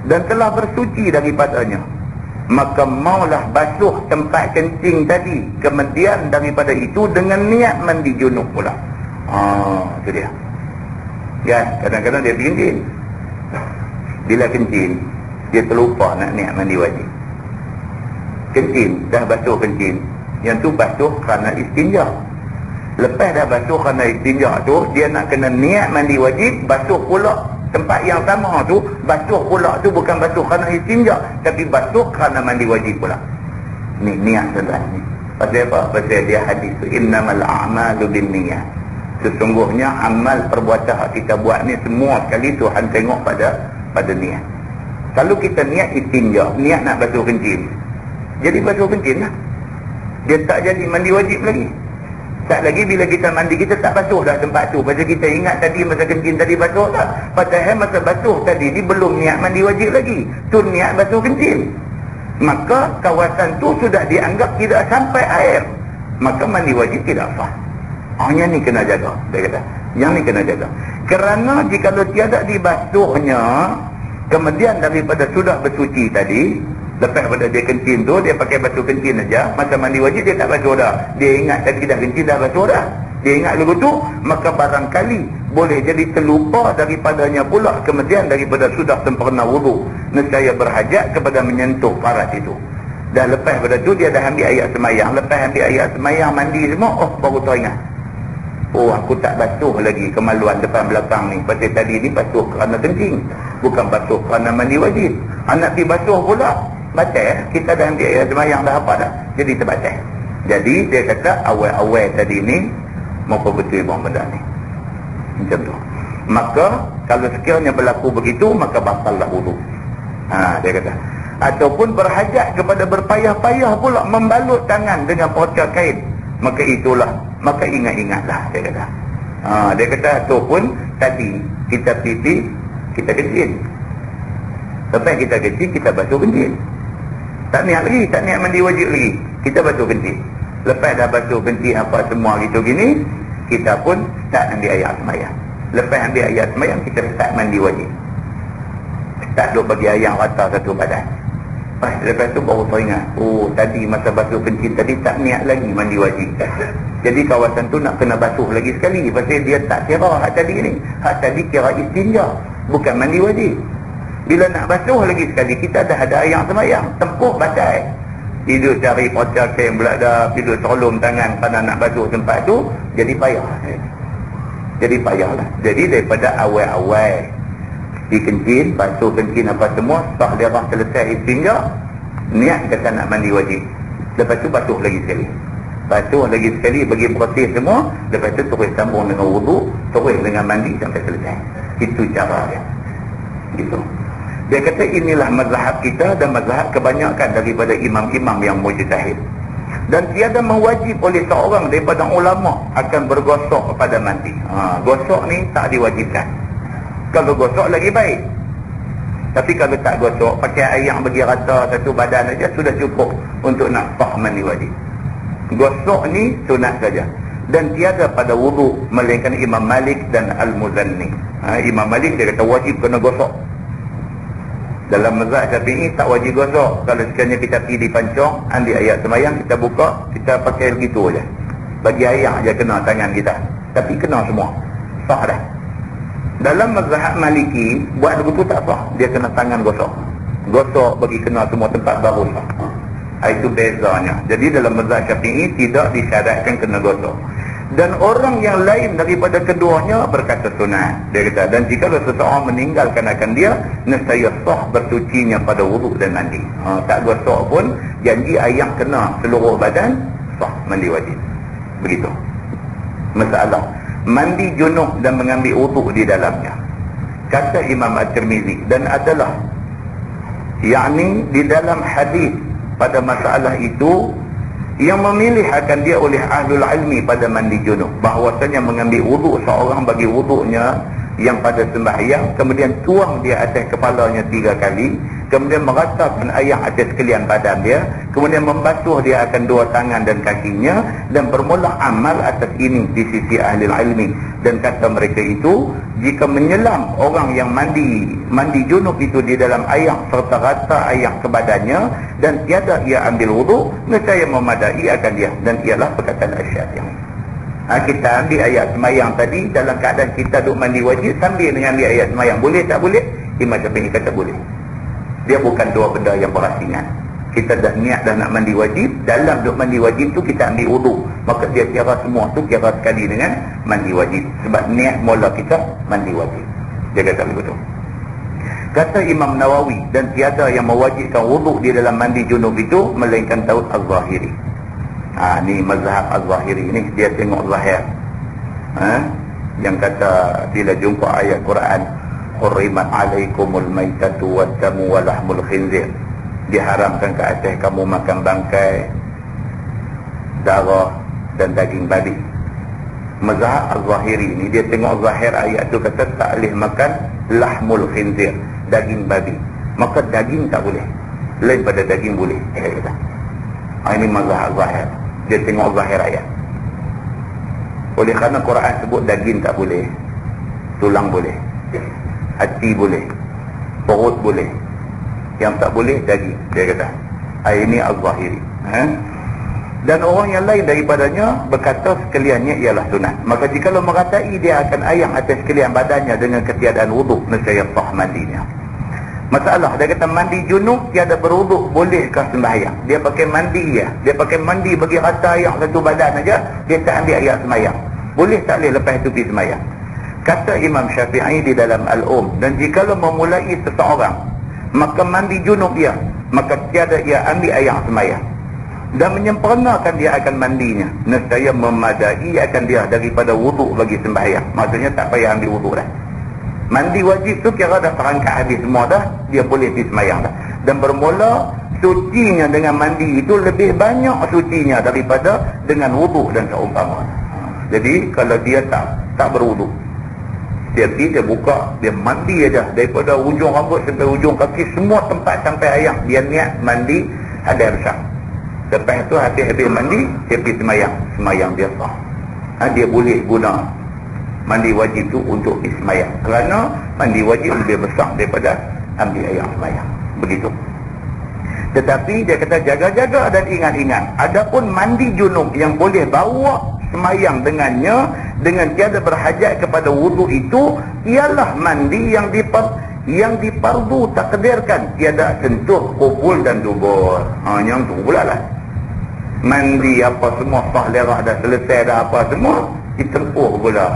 dan telah bersuci daripadanya. maka maulah basuh tempat kencing tadi, kemudian daripada itu dengan niat mandi junub pula. Itu dia. Ya, kadang-kadang dia kencing. Bila kencing, dia terlupa nak niat mandi wajib. Kencing, dah basuh kencing, yang tu basuh kerana istinja. Lepas dah basuh kerana istinja tu, dia nak kena niat mandi wajib, basuh pula tempat yang sama tu, basuh pula tu bukan basuh kerana istinja, tapi basuh kerana mandi wajib pula. Ni niat saudara ni. Pasal apa? Pasal dia hadis tu, innamal a'malu binniyat. Sesungguhnya amal perbuatan yang kita buat ni semua sekali Tuhan tengok pada niat. Kalau kita niat istinja, niat nak basuh kencing, jadi basuh kencing lah. Dia tak jadi mandi wajib lagi. Tak lagi bila kita mandi, kita tak basuh dah tempat tu. Pasal kita ingat tadi masa kencing tadi basuh tak. Padahal masa basuh tadi ni belum niat mandi wajib lagi. Tu niat basuh kencing. Maka kawasan tu sudah dianggap tidak sampai air. Maka mandi wajib tidak sah. Yang ni kena jaga. Dia kata, yang ni kena jaga. Kerana jika tiada dibasuhnya, kemudian daripada sudah bersuci tadi, lepas pada dia kencing tu, dia pakai basuh kencing aja. Masa mandi wajib dia tak basuh dah. Dia ingat tadi dah kencing dah basuh dah. Dia ingat dulu tu, maka barangkali boleh jadi terlupa daripadanya pula. Kemudian daripada sudah sempurna wudu, nescaya berhajat kepada menyentuh paras itu. Dah lepas pada tu dia dah ambil ayat semayang. Lepas ambil ayat semayang, mandi semua, baru teringat. Aku tak basuh lagi kemaluan depan belakang ni. Pasal tadi ni basuh kerana kencing, bukan basuh kerana mandi wajib. Anak pergi basuh pula, batal. Kita dah ambil ayat semayang dah apa dah, jadi terbatal. Jadi dia kata awal-awal tadi ni mampu betul benda ni. Macam tu. Maka kalau sekiranya berlaku begitu, maka batallah wudu. Dia kata. Ataupun berhajat kepada berpayah-payah pula membalut tangan dengan porca kain, maka itulah, maka ingat-ingatlah, dia kata. Dia kata ataupun tadi kita pipi, kita kencing. Lepas kita kencing, kita basuh kencing. Tak niat lagi, tak niat mandi wajib lagi, kita basuh kencing. Lepas dah basuh kencing apa semua gitu gini, kita pun start ambil ayat semayang. Lepas ambil ayat semayang, kita start mandi wajib. Start duk bagi ayam rata satu badan. Lepas tu baru teringat, tadi masa basuh kencing tadi tak niat lagi mandi wajib. Jadi kawasan tu nak kena basuh lagi sekali. Pasal dia tak kira hak tadi ni, hak tadi kira istinja, bukan mandi wajib. Bila nak basuh lagi sekali, kita dah ada ayam semayang, tempuh batal. Hidup cari porca kain pula dah, hidup solom tangan pada nak basuh tempat tu, jadi payah. Jadi payahlah. Jadi daripada awal-awal dikencing, basuh kencing apa semua, sah dia dah selesai istinja, niat kata nak mandi wajib. Lepas tu basuh lagi sekali. Basuh lagi sekali bagi proses semua, lepas tu terus sambung dengan wudu, terus dengan mandi sampai selesai. Itu cara dia. Gitu. Dia kata inilah mazhab kita dan mazhab kebanyakan daripada imam-imam yang mujtahid. Dan tiada mewajib oleh seorang daripada ulama akan bergosok pada mandi. Gosok ni tak diwajibkan. Kalau gosok lagi baik. Tapi kalau tak gosok, pakai air yang bagi rata satu badan saja sudah cukup untuk nak sah mandi wajib. Gosok ni sunat saja. Dan tiada pada wudu melainkan Imam Malik dan Al-Muzanni. Imam Malik dia kata wajib kena gosok. Dalam mazhab Syafi'i tak wajib gosok. Kalau sekiranya kita pergi di pancong, ambil ayat semayang, kita buka, kita pakai begitu aja. Bagi air aja kena tangan kita. Tapi kena semua. Sah dah. Dalam mazhab Maliki, buat begitu tak sah. Dia kena tangan gosok. Gosok bagi kena semua tempat baru sah. Itu bezanya. Jadi dalam mazhab Syafi'i tidak disyaratkan kena gosok. Dan orang yang lain daripada keduanya berkata sunat. Dia kata, dan jika seseorang meninggalkan akan dia, nescaya sah bersucinya pada wuduk dan mandi. Tak gosok pun, janji ayam kena seluruh badan, sah mandi wajib. Begitu. Masalah mandi junub dan mengambil wuduk di dalamnya. Kata Imam At-Tirmizi, dan adalah yakni di dalam hadis pada masalah itu yang memilih akan dia oleh ahlul ilmi pada mandi junub, bahawasanya mengambil wuduk seorang bagi wuduknya yang pada sembahyang, kemudian tuang dia atas kepalanya 3 kali, kemudian meratakan air atas sekalian badan dia, kemudian membasuh dia akan dua tangan dan kakinya, dan bermula amal atas ini di sisi ahli ilmi. Dan kata mereka itu, jika menyelam orang yang mandi junub itu di dalam air serta rata air ke badannya dan tiada ia ambil wuduk, nescaya memadai akan dia. Dan ialah perkataan Asy-Syafi'i. Kita ambil ayat semayang tadi dalam keadaan kita duk mandi wajib sambil dengan ambil ayat semayang. Boleh tak boleh? Imam Syafi'i kata boleh. Dia bukan dua benda yang berasingan. Kita dah niat dah nak mandi wajib, dalam duk mandi wajib tu kita ambil wuduk, maka dia kira semua tu kira sekali dengan mandi wajib. Sebab niat mula kita mandi wajib. Dia kata begitu. Kata Imam Nawawi, dan tiada yang mewajibkan wuduk di dalam mandi junub itu melainkan Daud Az-Zahiri. Ni mazhab Az-Zahiri ni, dia tengok zahir. Yang kata bila jumpa ayat Quran, hurrimat alaikumul maitatu waddamu walahmul khinzir, diharamkan ke atas kamu makan bangkai, darah dan daging babi. Mazhab Az-Zahiri ni, dia tengok zahir ayat tu kata tak boleh makan lahmul khinzir, daging babi. Maka daging tak boleh, lain pada daging boleh. Ini mazhab zahir. Dia tengok zahir ayat. Oleh kerana Quran sebut daging tak boleh, tulang boleh, hati boleh, perut boleh, yang tak boleh daging. Dia kata ini Az-Zahiri. Dan orang yang lain daripadanya berkata sekaliannya ialah sunat. Maka jika lo meratai dia akan ayam atas sekalian badannya dengan ketiadaan wuduk, nescaya sah mandinya. Masalah, dia kata mandi junub tiada berwuduk, bolehkah sembahyang? Dia pakai mandi ya. Dia pakai mandi bagi rata air satu badan aja, dia tak ambil air sembahyang. Boleh tak boleh lepas itu pergi sembahyang? Kata Imam Syafi'i di dalam Al-Um, dan jikalau memulai seseorang maka mandi junub dia, maka tiada ia ambil air sembahyang dan menyempurnakan dia akan mandinya, nescaya memadai akan dia daripada wuduk bagi sembahyang. Maksudnya tak payah ambil wuduk dah. Mandi wajib tu kira dah terangkat habis semua dah, dia boleh pergi sembahyang dah. Dan bermula sucinya dengan mandi itu lebih banyak sucinya daripada dengan wuduk dan seumpama. Jadi kalau dia tak berwuduk, setiap dia buka, dia mandi aja daripada ujung rambut sampai ujung kaki, semua tempat sampai ayam, dia niat mandi ada besar. Lepas tu habis mandi, dia pergi sembahyang dia sah. Dia boleh guna mandi wajib tu untuk sembahyang, kerana mandi wajib lebih besar daripada ambil air sembahyang. Begitu. Tetapi dia kata jaga-jaga dan ingat-ingat, adapun mandi junub yang boleh bawa sembahyang dengannya dengan tiada berhajat kepada wuduk itu ialah mandi yang dipardu takdirkan, tiada sentuh kubul dan dubur. Yang tu pula lah. Mandi apa semua sah lerah dah selesai dah apa semua, ditempuh pula.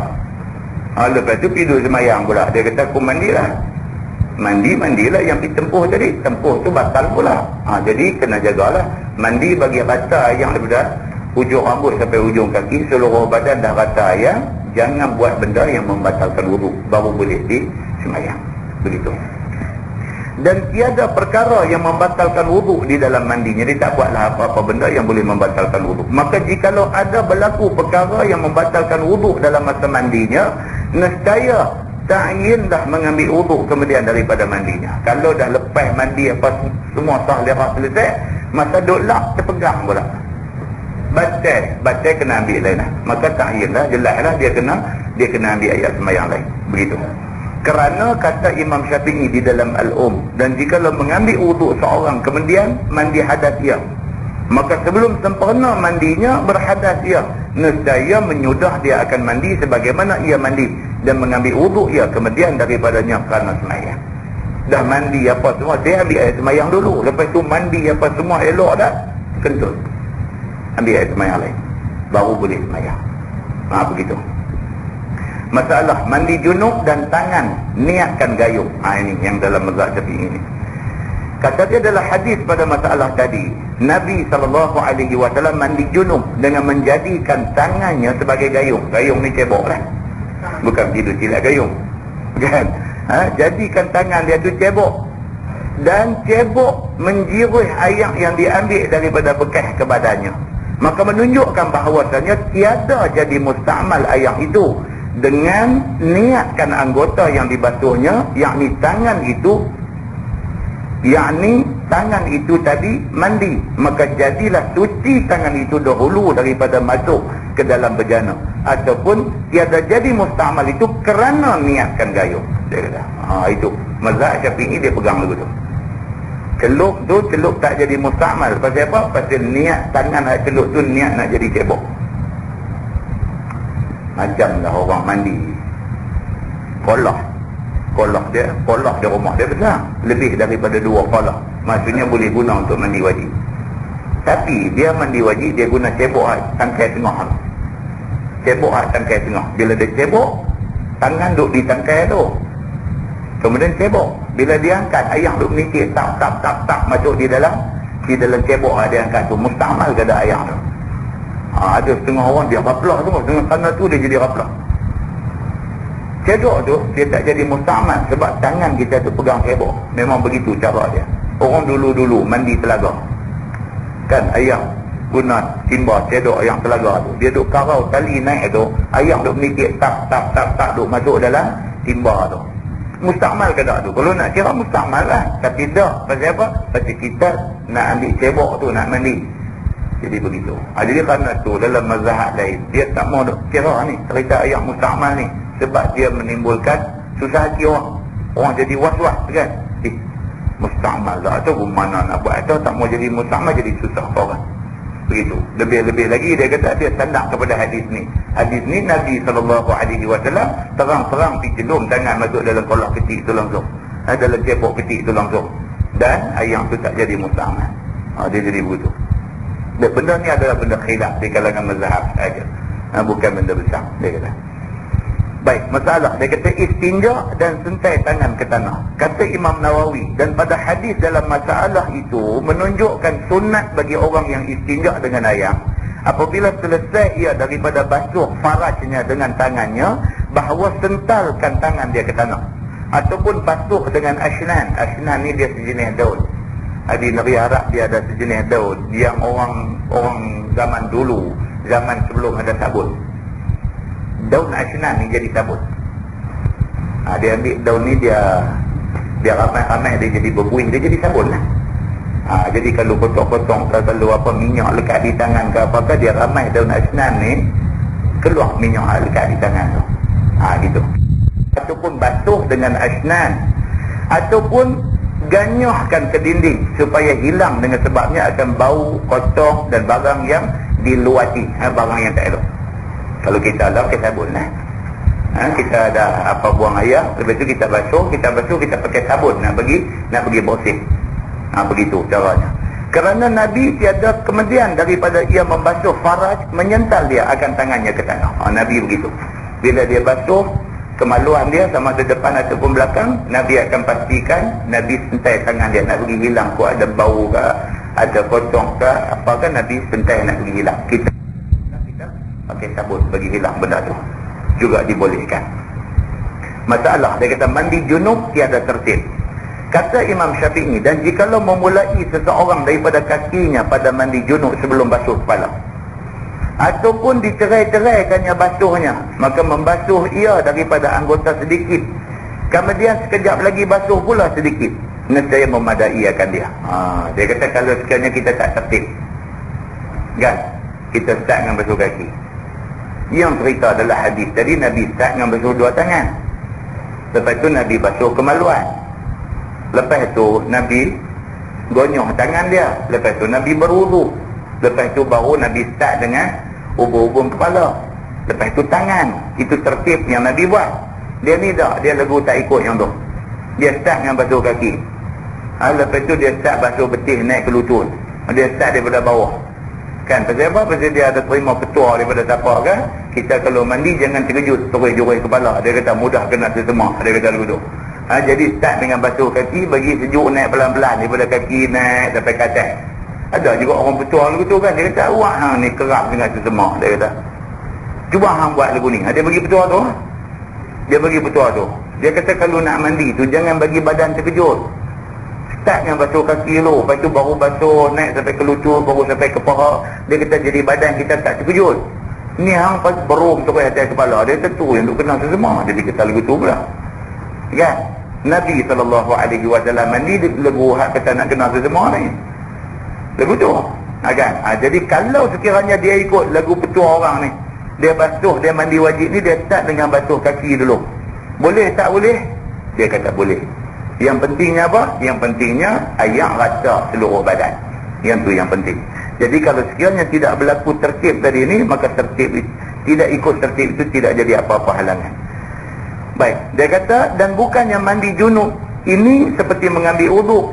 Lepas tu tidur semayang pula. Dia kata aku mandilah. Mandilah yang ditempuh tadi. Tempuh tu batal pula. Jadi kena jagalah. Mandi bagi rata yang daripada ujung rambut sampai ujung kaki, seluruh badan dah rata ayam. Jangan buat benda yang membatalkan wuduk, baru boleh di semayang. Begitu. Dan tiada perkara yang membatalkan wuduk di dalam mandinya. Dia tak buatlah apa-apa benda yang boleh membatalkan wuduk. Maka jikalau ada berlaku perkara yang membatalkan wuduk dalam masa mandinya, nescaya ta'yin dah mengambil wuduk kemudian daripada mandinya. Kalau dah lepas mandi apa semua sah lerah selesai, masa duk lap terpegang pula, batal kena ambil lain lah. Maka ta'yin lah, jelas lah dia kena ambil ayat sembahyang lain. Begitu. Kerana kata Imam Syafi'i di dalam Al-Um, dan jikalau mengambil wuduk seorang kemudian mandi hadas ia, maka sebelum sempurna mandinya berhadas ia, nescaya menyudah dia akan mandi sebagaimana ia mandi, dan mengambil wuduk ia kemudian daripadanya kerana sembahyang. Dah mandi apa semua, dia ambil air sembahyang dulu, lepas tu mandi apa semua elok dah, kentut ambil air sembahyang lain, baru boleh sembahyang. Begitu. Masalah mandi junub dan tangan niatkan gayung. Ini yang dalam mazhab Syafi'i ini. Kata dia adalah hadis pada masalah tadi. Nabi SAW mandi junub dengan menjadikan tangannya sebagai gayung. Gayung ni cebok lah. Bukan tidur silap gayung. Kan? Jadikan tangan dia tu cebok. Dan cebok menjirih air yang diambil daripada bekas ke badannya. Maka menunjukkan bahawasanya tiada jadi musta'mal air itu dengan niatkan anggota yang dibasuhnya, yakni tangan itu yakni tangan itu tadi mandi, maka jadilah suci tangan itu dahulu daripada masuk ke dalam bejana, ataupun tiada jadi musta'mal itu kerana niatkan gayung. Dia kata itu mazhab Syafi'i, dia pegang lagu tu. Celup tak jadi musta'mal. Pasal apa? Pasal niat tangan celup tu niat nak jadi cebok. Macamlah orang mandi kolah dia rumah dia besar, lebih daripada 2 kolah, maksudnya boleh guna untuk mandi wajib. Tapi dia mandi wajib, dia guna cebok tangkai tengah. Bila dia cebok, tangan duduk di tangkai tu, kemudian cebok. Bila dia angkat, ayam duduk menikit tak masuk di dalam cebok dia angkat tu. Musta'mal ke ada ayam tu. Ada setengah orang dia raplah tu, dengan tangan tu dia jadi raplah. Cebok tu dia tak jadi musta'mal sebab tangan kita tu pegang cebok. Memang begitu cara dia. Orang dulu mandi telaga, kan, ayam guna timba cedok ayam telaga tu, dia duk karau tali naik tu, ayam duk menikit tak duk masuk dalam timba tu. Musta'mal ke tak tu? Kalau nak kira musta'mal lah, tapi tak. Pasal apa? Pasal kita nak ambil cebok tu nak mandi. Jadi begitu. Jadi kerana tu dalam mazhab lain dia tak mau kira ni cerita ayam musta'mal ni, sebab dia menimbulkan susah hati orang jadi was-was kan. Musta'mal lah tu mana nak buat tu, tak mau jadi musta'mal, jadi susah orang. Begitu. Lebih-lebih lagi dia kata dia tandang kepada hadis ni. Hadis ni Nabi SAW terang-terang dicelum tangan masuk dalam kolah kecil tu langsung, dalam cebok kecil tu langsung, dan ayam tu tak jadi musta'mal. Dia jadi begitu. Benda ni adalah benda khilaf di kalangan mazhab saja, bukan benda besar, dia kata. Baik, masalah dia kata istinja dan sentai tangan ke tanah. Kata Imam Nawawi, dan pada hadis dalam masalah itu menunjukkan sunat bagi orang yang istinja dengan air, apabila selesai ia daripada basuh farajnya dengan tangannya, bahawa sentalkan tangan dia ke tanah, ataupun basuh dengan asnan. Asnan ni dia sejenis daun. Di negeri Arab dia ada sejenis daun yang orang zaman dulu, zaman sebelum ada sabun, daun asnan ni jadi sabun. Dia ambil daun ni, dia ramai-ramai, dia jadi berbuih, dia jadi sabun lah. Jadi kalau potong-potong, kalau apa minyak lekat di tangan ke apakah, dia ramai daun asnan ni, keluar minyak lekat di tangan tu. Gitu. Ataupun basuh dengan asnan, ataupun ganyahkan ke dinding supaya hilang, dengan sebabnya akan bau kotor dan barang yang diluati, barang yang tak elok. Kalau kita lap ke sabun lah. Kita ada apa buang air, lepas tu kita basuh, kita pakai sabun nak pergi bersih. Begitu caranya. Kerana Nabi tiada kemudian daripada ia membasuh faraj, menyental dia akan tangannya ke tanah. Nabi begitu. Bila dia basuh kemaluan dia sama ada depan ataupun belakang, Nabi akan pastikan Nabi sentai tangan dia, nak pergi hilang kok ada bau ke, ada kocong ke apakah, Nabi sentai nak pergi hilang. Kita pakai sabun bagi hilang benda tu juga dibolehkan. Masalah dia kata mandi junub tiada tertib. Kata Imam Syafi'i, dan jikalau memulai seseorang daripada kakinya pada mandi junub sebelum basuh kepala, ataupun dicerai-ceraikannya basuhnya, maka membasuh ia daripada anggota sedikit, kemudian sekejap lagi basuh pula sedikit, nescaya memadai akan dia. Dia kata kalau sekiranya kita tak tertib kan, kita start dengan basuh kaki. Yang cerita adalah hadis tadi, Nabi start dengan basuh 2 tangan, lepas tu Nabi basuh kemaluan, lepas tu Nabi gonyoh tangan dia, lepas tu Nabi berwudu, lepas tu baru Nabi start dengan ubun-ubun kepala, lepas tu tangan. Itu tertib yang Nabi buat. Dia ni tak, dia lagu tak ikut yang tu. Dia start dengan basuh kaki, lepas tu dia start basuh betis naik ke lutut, dia start daripada bawah kan. Pasal apa? Pasal dia ada terima ketua daripada tapak kan. Kita kalau mandi jangan terkejut terus kepala, dia kata mudah kena tersemak, dia kata begitu. Jadi start dengan basuh kaki, bagi sejuk naik pelan-pelan daripada kaki naik sampai ke atas. Ada juga orang betul begitu kan, dia kata awak ni kerap dengan tersemak, dia kata cuba hang buat lagu ni. Dia bagi betul tu, dia kata kalau nak mandi tu jangan bagi badan terkejut, start dengan basuh kaki dulu, lepas tu baru basuh naik sampai ke lutut, baru sampai ke paha. Dia kata jadi badan kita tak terkejut. Ni hang pas berum terus atas kepala, dia tentu yang duk kena tersemak. Jadi kita lagu tu pula kan. Nabi SAW mandi lagu hak kata nak kena semua ni. Lagu tu. Kan? Jadi kalau sekiranya dia ikut lagu petua orang ni, dia basuh, dia mandi wajib ni, dia start dengan basuh kaki dulu. Boleh tak boleh? Dia kata boleh. Yang pentingnya apa? Yang pentingnya air rata seluruh badan. Yang tu yang penting. Jadi kalau sekiranya tidak berlaku tertib tadi ni, maka tertib tidak ikut tertib itu tidak jadi apa-apa halangan. Baik, dia kata dan bukannya mandi junub ini seperti mengambil wuduk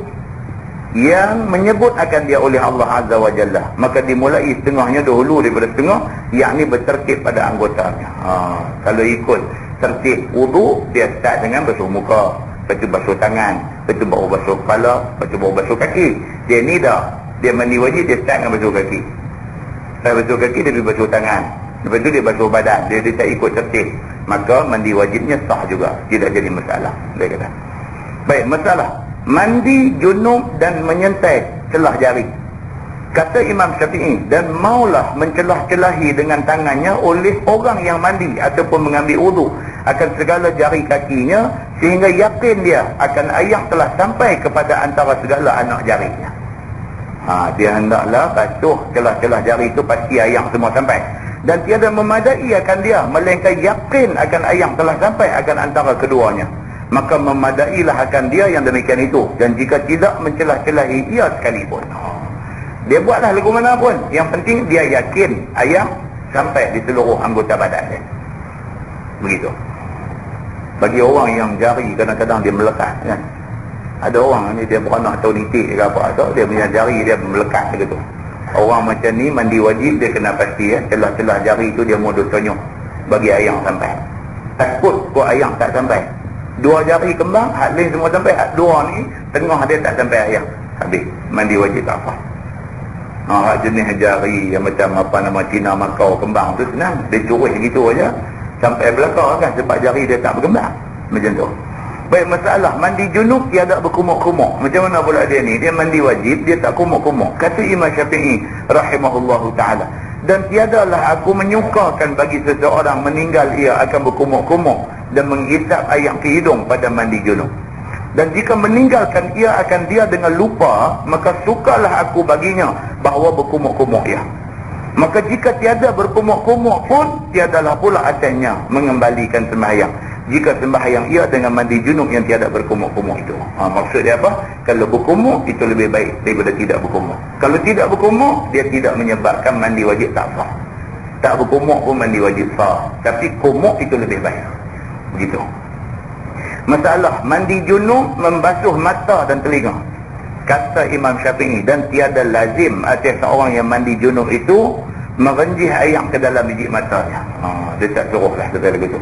yang menyebut akan dia oleh Allah Azza wa Jalla, maka dimulai setengahnya dahulu daripada setengah, yakni bertertib pada anggotanya. Kalau ikut tertib wuduk, dia start dengan basuh muka, lepas tu basuh tangan, lepas tu baru basuh kepala, lepas tu baru basuh kaki. Dia ni dah, dia mandi wajib, dia start dengan basuh kaki. Lepas basuh kaki, dia basuh tangan, lepas tu dia basuh badan. Dia tak ikut tertib, maka mandi wajibnya sah juga, tidak jadi masalah. Dia kata baik, masalah mandi junub dan menyentai celah jari. Kata Imam Syafi'i, dan maulah mencelah-celahi dengan tangannya oleh orang yang mandi ataupun mengambil wuduk akan segala jari kakinya, sehingga yakin dia akan air telah sampai kepada antara segala anak jarinya. Dia hendaklah basuh celah-celah jari itu, pasti air semua sampai, dan tiada memadai akan dia melainkan yakin akan air telah sampai akan antara keduanya, maka memadailah akan dia yang demikian itu. Dan jika tidak mencelah-celahi ia sekalipun, dia buatlah lagu mana pun, yang penting dia yakin air sampai di seluruh anggota badan dia. Begitu. Bagi orang yang jari kadang-kadang dia melekat kan. Ada orang ni dia beranak atau nitik ke apa, atau dia punya jari dia melekat begitu. Orang macam ni mandi wajib dia kena pasti celah-celah jari itu dia mau tonyok bagi air sampai. Takut kau air tak sampai, dua jari kembang, hak lain semua sampai, hak dua ni tengah dia tak sampai air, habis mandi wajib tak apa. Hak jenis jari yang macam apa nama Cina Makau kembang tu senang, dia curus gitu aja sampai belakang kan, sebab jari dia tak berkembang macam tu. Baik, masalah mandi junub tiada berkumuk-kumuk. Macam mana pula dia ni? Dia mandi wajib, dia tak kumuk-kumuk. Kata Imam Syafi'i rahimahullahu ta'ala, dan tiadalah aku menyukakan bagi seseorang meninggal ia akan berkumuk-kumuk dan menghisap air ke hidung pada mandi junub. Dan jika meninggalkan ia akan dia dengan lupa, maka sukalah aku baginya bahawa berkumuk-kumuk ia. Maka jika tiada berkumuk-kumuk pun, tiadalah pula atasnya mengembalikan sembahyang jika sembahyang ia dengan mandi junub yang tiada berkumuk-kumuk itu. Maksud dia apa? Kalau berkumuk itu lebih baik daripada tidak berkumuk. Kalau tidak berkumuk, dia tidak menyebabkan mandi wajib tak sah. Tak berkumuk pun mandi wajib sah, tapi kumuk itu lebih baik. Begitu. Masalah mandi junub membasuh mata dan telinga. Kata Imam Syafi'i, dan tiada lazim atas seorang yang mandi junub itu merenjih air ke dalam biji matanya. Dia tak suruhlah kata begitu.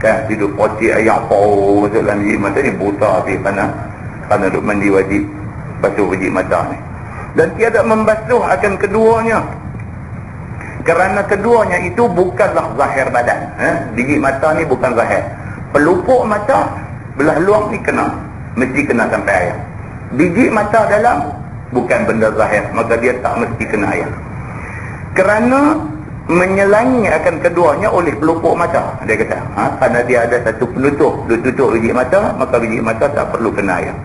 Kan tidur poti air pau masuk dalam biji mata ni, buta habis kerana duk mandi wajib basuh biji mata ni. Dan tiada membasuh akan keduanya, kerana keduanya itu bukanlah zahir badan. Biji mata ni bukan zahir. Pelupuk mata belah luar ni kena, mesti kena sampai air. Biji mata dalam bukan benda zahir, maka dia tak mesti kena air. Kerana menyelangi akan keduanya oleh pelupuk mata, dia kata, kerana dia ada satu penutup, dia tutup biji mata, maka biji mata tak perlu kena air.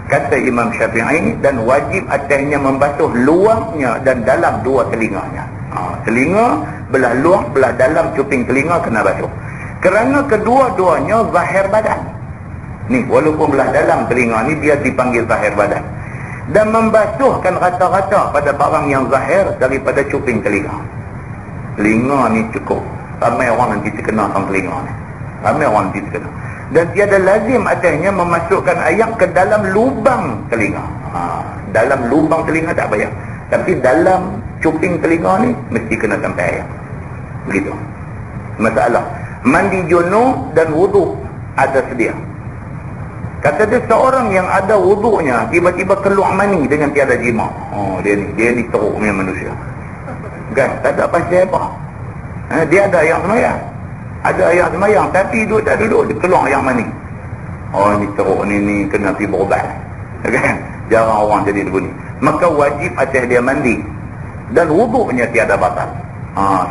Kata Imam Syafi'i, dan wajib atasnya membasuh luarnya dan dalam dua telinganya. Telinga belah luar, belah dalam cuping telinga kena basuh, kerana kedua-duanya zahir badan. Ni walaupun belah dalam telinga ni dia dipanggil zahir badan. Dan membasuhkan rata-rata pada barang yang zahir daripada cuping telinga. Telinga ni cukup, ramai orang nanti terkena sama telinga ni, ramai orang nanti terkena. Dan tiada lazim atasnya memasukkan air ke dalam lubang telinga. Dalam lubang telinga tak payah, tapi dalam cuping telinga ni mesti kena sampai air. Begitu. Masalah mandi junub dan wuduk ada sedia. Kata dia, seorang yang ada wuduknya tiba-tiba keluar mani dengan tiada jima. Dia ni teruk punya manusia. Kan, tak ada pasal apa. Dia ada ayat semayang. Ada ayat semayang, tapi duduk tak duduk, dia keluar ayat mani. Ni teruk ni kena pergi berubat. Kan? Jarang orang jadi begini. Maka wajib atas dia mandi. Dan wuduknya tiada batal.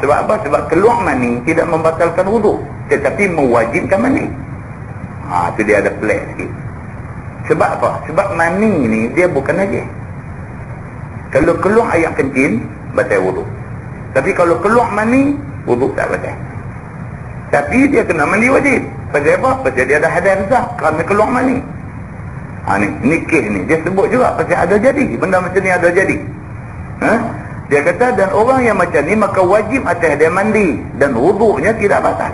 Sebab apa? Sebab keluar mani tidak membatalkan wuduk, tetapi mewajibkan mani. Itu dia ada pelik sikit. Sebab apa? Sebab mani ni dia bukan najis. Kalau keluar air kencing, batal wuduk. Tapi kalau keluar mani, wuduk tak batal. Tapi dia kena mandi wajib. Pasal apa? Pasal dia ada hadas besar kerana keluar mani. Ni kes ni dia sebut juga pasal ada jadi. Benda macam ni ada jadi. Dia kata, dan orang yang macam ni maka wajib atas dia mandi dan wuduknya tidak batal.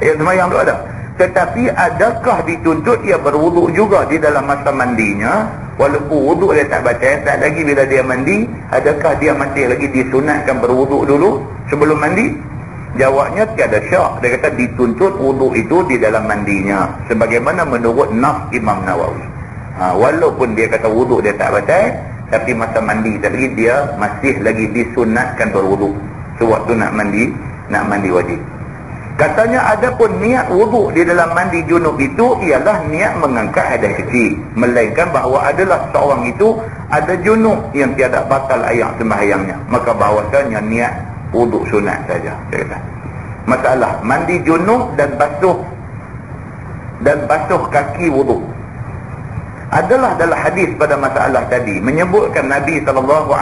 Ayat semayang tu ada. Tetapi adakah dituntut ia berwuduk juga di dalam masa mandinya? Walaupun wuduk dia tak batal, tak lagi bila dia mandi, adakah dia masih lagi disunatkan berwuduk dulu sebelum mandi? Jawabnya tiada syak. Dia kata dituntut wuduk itu di dalam mandinya, sebagaimana menurut nas Imam Nawawi. Walaupun dia kata wuduk dia tak batal, tapi masa mandi tadi dia masih lagi disunatkan berwuduk sewaktu nak mandi wajib. Katanya adapun niat wuduk di dalam mandi junub itu ialah niat mengangkat hadas kecil, melainkan bahawa adalah seorang itu ada junub yang tiada batal air sembahyangnya, maka bahawasanya niat wuduk sunat saja. Dia kata masalah mandi junub dan basuh kaki wuduk adalah dalam hadis pada masalah tadi menyebutkan Nabi SAW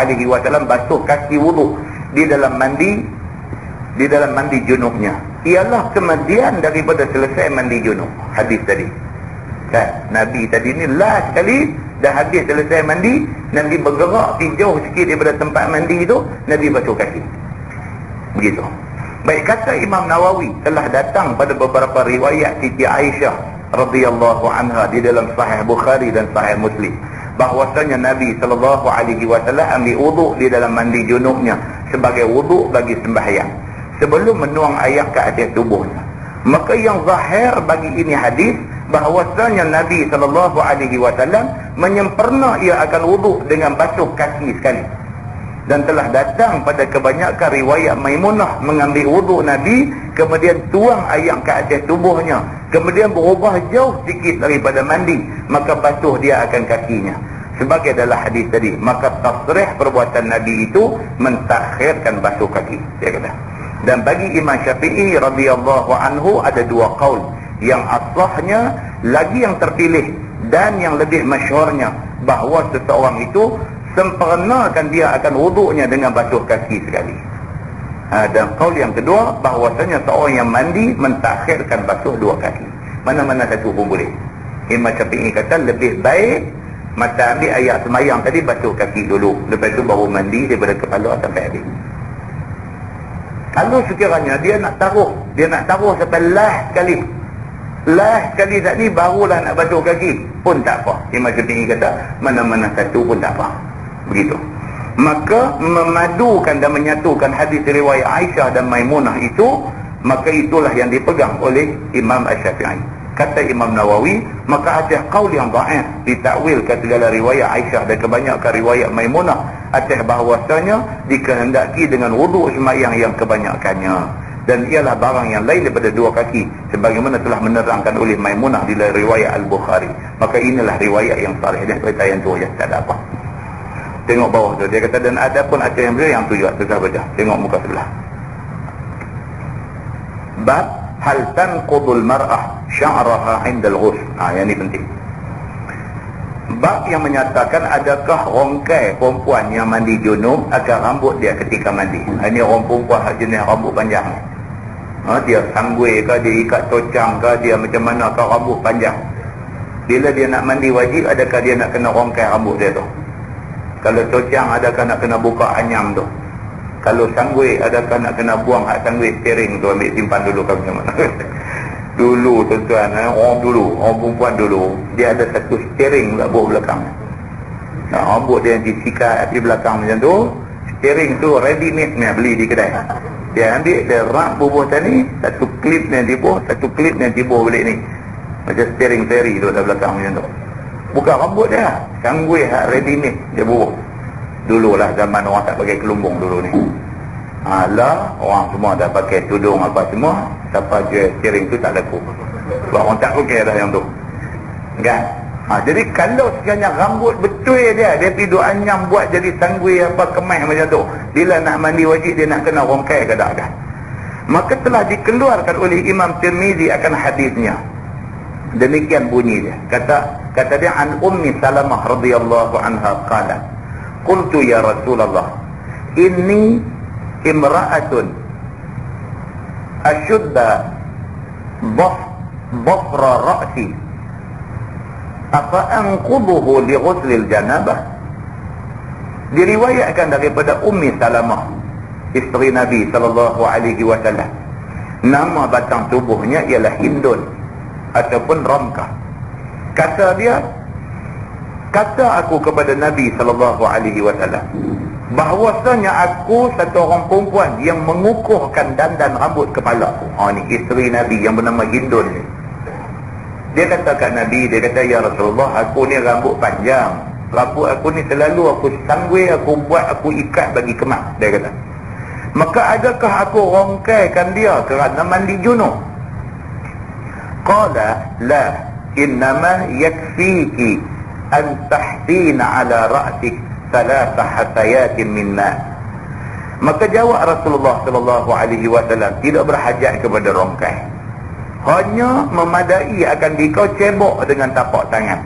basuh kaki wuduk di dalam mandi junubnya ialah kemudian daripada selesai mandi junub. Hadis tadi kan, Nabi tadi ni last sekali dah habis selesai mandi, Nabi bergerak jauh sikit daripada tempat mandi itu, Nabi basuh kaki. Begitu. Baik, kata Imam Nawawi telah datang pada beberapa riwayat Siti Aisyah radhiyallahu anha di dalam Sahih Bukhari dan Sahih Muslim bahwasanya Nabi SAW ambil wuduk di dalam mandi junubnya sebagai wuduk bagi sembahyang sebelum menuang air ke atas tubuhnya. Maka yang zahir bagi ini hadis bahwasanya Nabi SAW menyempurna ia akan wuduk dengan basuh kaki sekali. Dan telah datang pada kebanyakan riwayat Maimunah mengambil wuduk Nabi, kemudian tuang air ke atas tubuhnya, kemudian berubah jauh sikit daripada mandi, maka basuh dia akan kakinya. Sebagai dalam hadis tadi, maka tasrih perbuatan Nabi itu mentakhirkan basuh kaki, dia kata. Dan bagi Imam Syafi'i radhiyallahu anhu ada dua qaul. Yang aslahnya lagi yang terpilih dan yang lebih masyhurnya bahawa seseorang itu sempurnakan dia akan wuduknya dengan basuh kaki sekali. Dan qaul yang kedua bahawasanya seorang yang mandi mentakhirkan basuh dua kaki. Mana-mana satu pun boleh. Imam Syafi'i kata lebih baik masa ambil ayat semayang tadi basuh kaki dulu, lepas tu baru mandi daripada kepala sampai habis. Kalau sekiranya dia nak taruh sampai last sekali tak ni barulah nak basuh kaki pun tak apa. Imam Syafi'i kata mana-mana satu pun tak apa. Begitu. Maka memadukan dan menyatukan hadis riwayat Aisyah dan Maimunah itu, maka itulah yang dipegang oleh Imam Asy-Syafi'i. Kata Imam Nawawi, maka atas qaul yang dhaif ditakwilkan segala riwayat Aisyah dan kebanyakan riwayat Maimunah atas bahawasanya dikehendaki dengan wuduk sembahyang yang kebanyakannya, dan ialah barang yang lain daripada dua kaki sebagaimana telah menerangkan oleh Maimunah di dalam riwayat Al-Bukhari. Maka inilah riwayat yang sahih dan cerita yang tu ya tak ada apa. Tengok bawah tu dia kata, dan ada pun ada yang beliau yang tu juga susah baca. Tengok muka sebelah. Bab hal tanqudul mar'ah sya'raha 'inda al-ghusl. Yang ni penting. Bab yang menyatakan adakah rongkai perempuan yang mandi junub akan rambut dia ketika mandi. Ini orang perempuan jenis rambut panjang. Dia sanggui ke, dia ikat tocang ke, dia macam mana ke rambut panjang. Bila dia nak mandi wajib, adakah dia nak kena rongkai rambut dia tu? Kalau tocang, adakah nak kena buka anyam tu? Kalau sanggui, adakah nak kena buang hak sanggui steering tu, ambil simpan dulu ke macam mana? Dulu tuan-tuan, orang perempuan dulu, dia ada satu steering pula buah belakang. Rambut dia yang disikat di belakang macam tu, steering tu ready made ni beli di kedai. Dia ambil, dia rak bubuh tadi, satu klip yang tibuh, satu klip yang tibuh balik ni. Macam steering ferry tu dah belakang macam tu. Bukan rambut dia, sanggui hak ready made dia bubuh. Dululah zaman orang tak pakai kelumbung dulu ni. Alah, orang semua dah pakai tudung apa semua, siapa jual steering tu tak laku. Sebab orang tak pakai dah yang tu. Kan? Jadi kalau sekiranya rambut betul dia pergi anyam buat jadi sanggui apa kemas macam tu, bila nak mandi wajib dia nak kena rongkai ke tak kan? Maka telah dikeluarkan oleh Imam Tirmizi akan hadisnya. Demikian bunyi dia. Kata dia, an Ummi Salamah radhiyallahu anha qalat, qultu ya Rasulullah, inni imra'atun ashudda dhafra ra'si afa anquduhu li ghuslil janabah. Diriwayatkan daripada Ummi Salamah, isteri Nabi sallallahu alaihi wasallam. Nama batang tubuhnya ialah Hindun ataupun Ramkah. Kata dia, kata aku kepada Nabi sallallahu alaihi wasallam bahwasanya aku satu orang perempuan yang mengukuhkan dandan rambut kepala. Ni isteri Nabi yang bernama Hindun ni. Dia kata kat Nabi, dia kata, ya Rasulullah, aku ni rambut panjang. Rambut aku ni selalu aku sanggui, aku buat, aku ikat bagi kemas, dia kata. Maka adakah aku rongkaikan dia kerana mandi junub? Qala la, innama yakfiki an tahsina ala ra'sik salasa hasayatin min ma. Maka jawab Rasulullah sallallahu alaihi wasallam, tidak berhajat kepada rongkai. Hanya memadai akan dikau cebok dengan tapak tangan.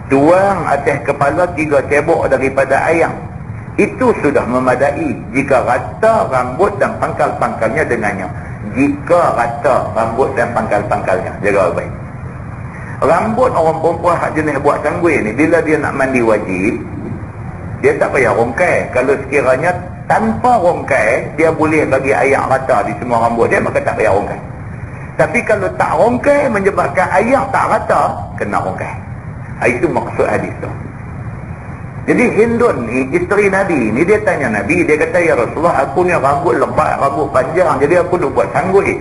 Tuang atas kepala 3 cebok daripada air. Itu sudah memadai jika rata rambut dan pangkal-pangkalnya dengannya. Jika rata rambut dan pangkal-pangkalnya. Jaga baik. Rambut orang perempuan hak jenis buat sanggui ni, bila dia nak mandi wajib, dia tak payah rongkai. Kalau sekiranya tanpa rongkai, dia boleh bagi air rata di semua rambut dia, maka tak payah rongkai. Tapi kalau tak rongkai menyebabkan air tak rata, kena rongkai. Itu maksud hadis tu. Jadi Hindun ni, isteri Nabi ni, dia tanya Nabi, dia kata, ya Rasulullah, aku ni rambut lebat, rambut panjang, jadi aku nak buat sanggui.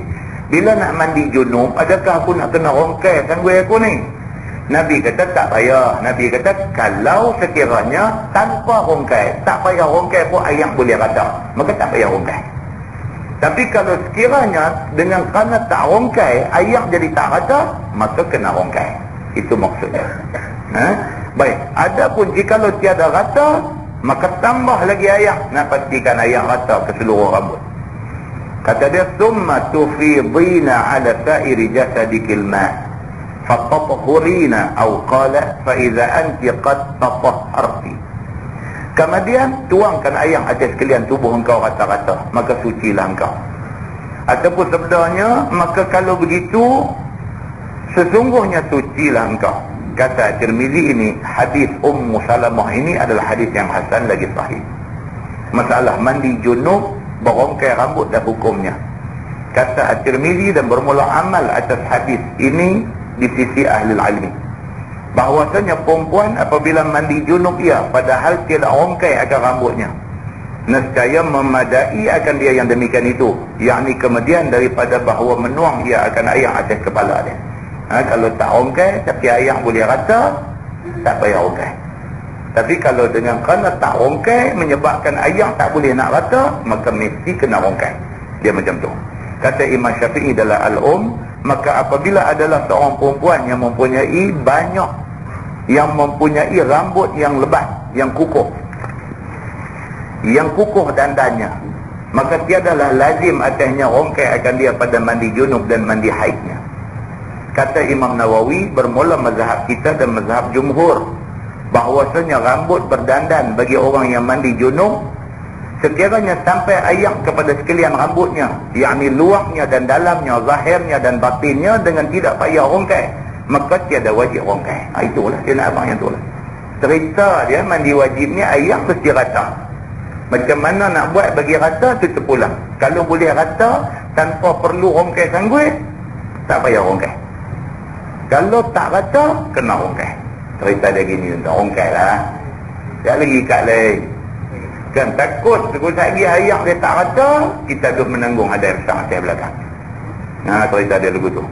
Bila nak mandi junub, adakah aku nak kena rongkai sanggui aku ni? Nabi kata tak payah. Nabi kata kalau sekiranya tanpa rongkai, tak payah rongkai pun air boleh rata, maka tak payah rongkai. Tapi kalau sekiranya dengan kerana tak rongkai air jadi tak rata, maka kena rongkai. Itu maksudnya. Baik, adapun jikalau tiada rata, maka tambah lagi air, nak pastikan air rata ke seluruh rambut. Kata dia, summa tufidina ala sa'iri jasadikil ma' fatatahurina aw qala fa idza anti qad tatahharti. Kemudian tuangkan air atas sekalian tubuh engkau rata-rata, maka sucilah engkau. Ataupun sebenarnya, maka kalau begitu sesungguhnya sucilah engkau. Kata Tirmizi, ini hadis Ummu Salamah ini adalah hadis yang hasan lagi sahih. Masalah mandi junub, berongkai rambut dan hukumnya. Kata Tirmizi, dan bermula amal atas hadis ini di sisi ahli ilmi, bahwasanya perempuan apabila mandi junub ia padahal tiada rongkai akan rambutnya, nescaya memadai akan dia yang demikian itu, yakni kemudian daripada bahawa menuang ia akan air atas kepala dia. Kalau tak rongkai tapi air boleh rata, tak payah rongkai. Tapi kalau dengan kerana tak rongkai menyebabkan air tak boleh nak rata, maka mesti kena rongkai. Dia macam tu. Kata Imam Syafi'i dalam Al-Um, maka apabila adalah seorang perempuan yang mempunyai banyak, yang mempunyai rambut yang lebat, yang kukuh dandannya, maka tiadalah lazim atasnya rongkai akan dia pada mandi junub dan mandi haidnya. Kata Imam Nawawi, bermula mazhab kita dan mazhab jumhur, bahwasanya rambut berdandan bagi orang yang mandi junub, sekiranya sampai air kepada sekalian rambutnya, yakni luarnya dan dalamnya, zahirnya dan batinnya, dengan tidak payah rongkai, maka tiada wajib rongkai. Itulah dia nak abang yang itulah. Cerita dia mandi wajib ni air mesti rata. Macam mana nak buat bagi rata, tu terpulang. Kalau boleh rata tanpa perlu rongkai sanggui, tak payah rongkai. Kalau tak rata, kena rongkai. Cerita dia gini, tak rongkai lah. Tak lagi ikat lain. Kan takut lagi air dia tak rata, kita duduk menanggung ada yang besar atas belakang. Cerita dia lagu tu.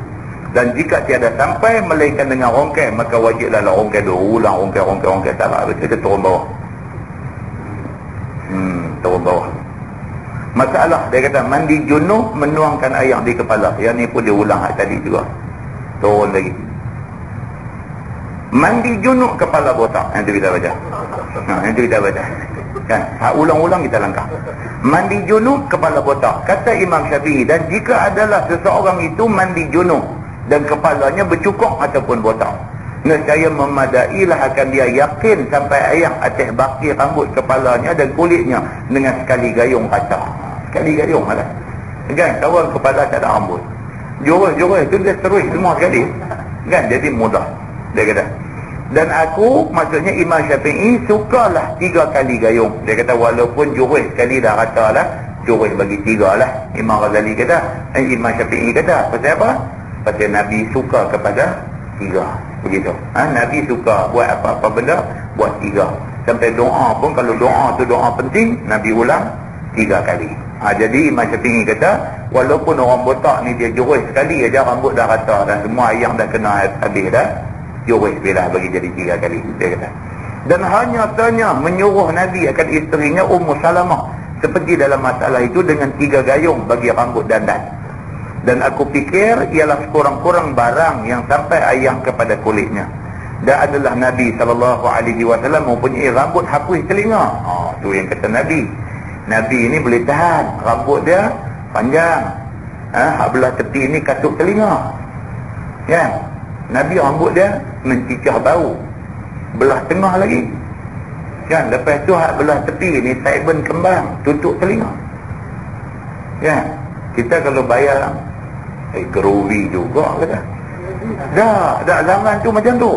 Dan jika tiada sampai melainkan dengan rongkai, maka wajiblah rongkai dulu, ulang rongkai tak lah. Kita turun bawah. Turun bawah. Masalah dia kata mandi junub menuangkan air di kepala. Yang ni pun dia ulang tadi juga. Turun lagi. Mandi junub kepala botak. Yang tu kita baca. Yang tu kita baca. Kan? Ulang-ulang kita langkah. Mandi junub kepala botak. Kata Imam Syafi'i, dan jika adalah seseorang itu mandi junub dan kepalanya bercukur ataupun botak. Nescaya memadailah akan dia yakin sampai ayam atas baki rambut kepalanya dan kulitnya dengan sekali gayung rata. Sekali gayung lah. Kan kawan kepala tak ada rambut. Jorok itu dia terus semua sekali. Kan jadi mudah. Dia kata. Dan aku maksudnya Imam Syafi'i sukalah 3 kali gayung. Dia kata walaupun jorok sekali dah rata lah, jorok bagi 3 lah. Imam Ghazali kata, Imam Syafi'i kata, pasal apa? Pasal Nabi suka kepada 3. Begitu. Nabi suka buat apa-apa benda, buat 3. Sampai doa pun, kalau doa tu doa penting, Nabi ulang 3 kali. Jadi Imam Syafi'i kata, walaupun orang botak ni dia jorok sekali aja, rambut dah rata dan semua ayam dah kena habis dah, jorok bila bagi jadi 3 kali, dia kata. Dan hanya tanya menyuruh Nabi akan isterinya Ummu Salamah seperti dalam masalah itu dengan 3 gayung bagi rambut dandan. Dan aku fikir ialah sekurang-kurang barang yang sampai ayam kepada kulitnya. Dan adalah Nabi SAW mempunyai rambut hapus telinga. Tu yang kata Nabi. Nabi ini boleh tahan. Rambut dia panjang. Belah tepi ini katuk telinga. Ya. Nabi rambut dia mencicah bau. Belah tengah lagi. Kan? Lepas tu belah tepi ni saiben kembang tutup telinga. Ya. Kita kalau bayar geruvi juga kata. Dah zaman tu macam tu.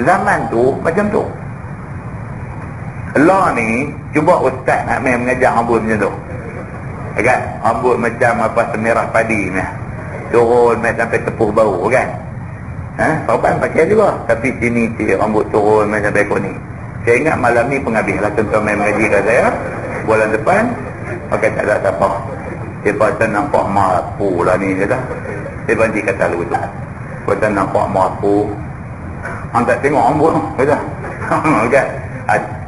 Zaman tu macam tu. Allah ni cuba ustaz nak main mengajar rambut macam tu. Kan? Rambut macam apa semerah padi ni. Turun main sampai tepuh bau kan. Sorban pakai juga. Tapi sini rambut turun main sampai ekor ni. Saya ingat malam ni penghabislah tuan-tuan main mengaji kat saya. Bulan depan pakai tak ada siapa. Dia pasal nampak mampu lah ni kata. Dia banci kata lu tu. Pasal nampak mampu. Hang tak tengok rambut kata. Kan?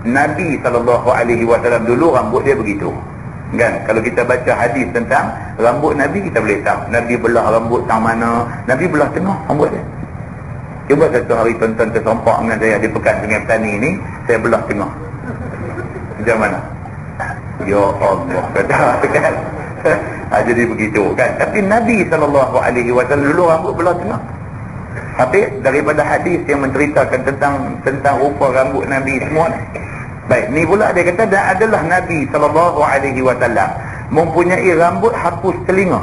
Nabi SAW dulu rambut dia begitu. Kan? Kalau kita baca hadis tentang rambut Nabi, kita boleh tahu. Nabi belah rambut tang mana? Nabi belah tengah rambut dia. Cuba satu hari tuan-tuan tersompak dengan saya di Pekan Sungai Petani ni, saya belah tengah. Macam mana? Ya Allah kata kan. Jadi begitu kan. Tapi Nabi SAW dulu rambut belah tengah. Tapi daripada hadis yang menceritakan tentang rupa rambut Nabi semua. Baik, ni pula dia kata dan adalah Nabi SAW mempunyai rambut hapus telinga.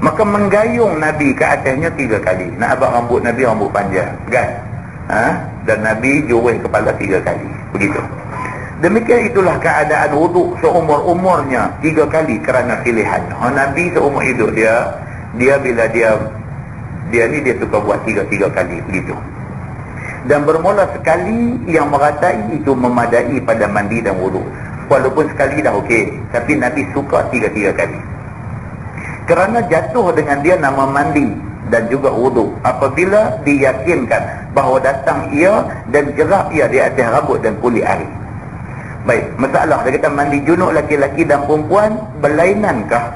Maka menggayung Nabi ke atasnya 3 kali. Nak abang rambut Nabi rambut panjang kan. Dan Nabi joreh kepala 3 kali. Begitu. Demikian itulah keadaan wuduk seumur-umurnya 3 kali kerana pilihan. Nabi seumur hidup dia bila dia suka buat 3 kali begitu. Dan bermula sekali yang meratai itu memadai pada mandi dan wuduk. Walaupun sekali dah okey, tapi Nabi suka 3 kali. Kerana jatuh dengan dia nama mandi dan juga wuduk apabila diyakinkan bahawa datang ia dan jerak ia di atas rambut dan kulit ari. Baik, masalah dia kata mandi junub laki-laki dan perempuan berlainankah?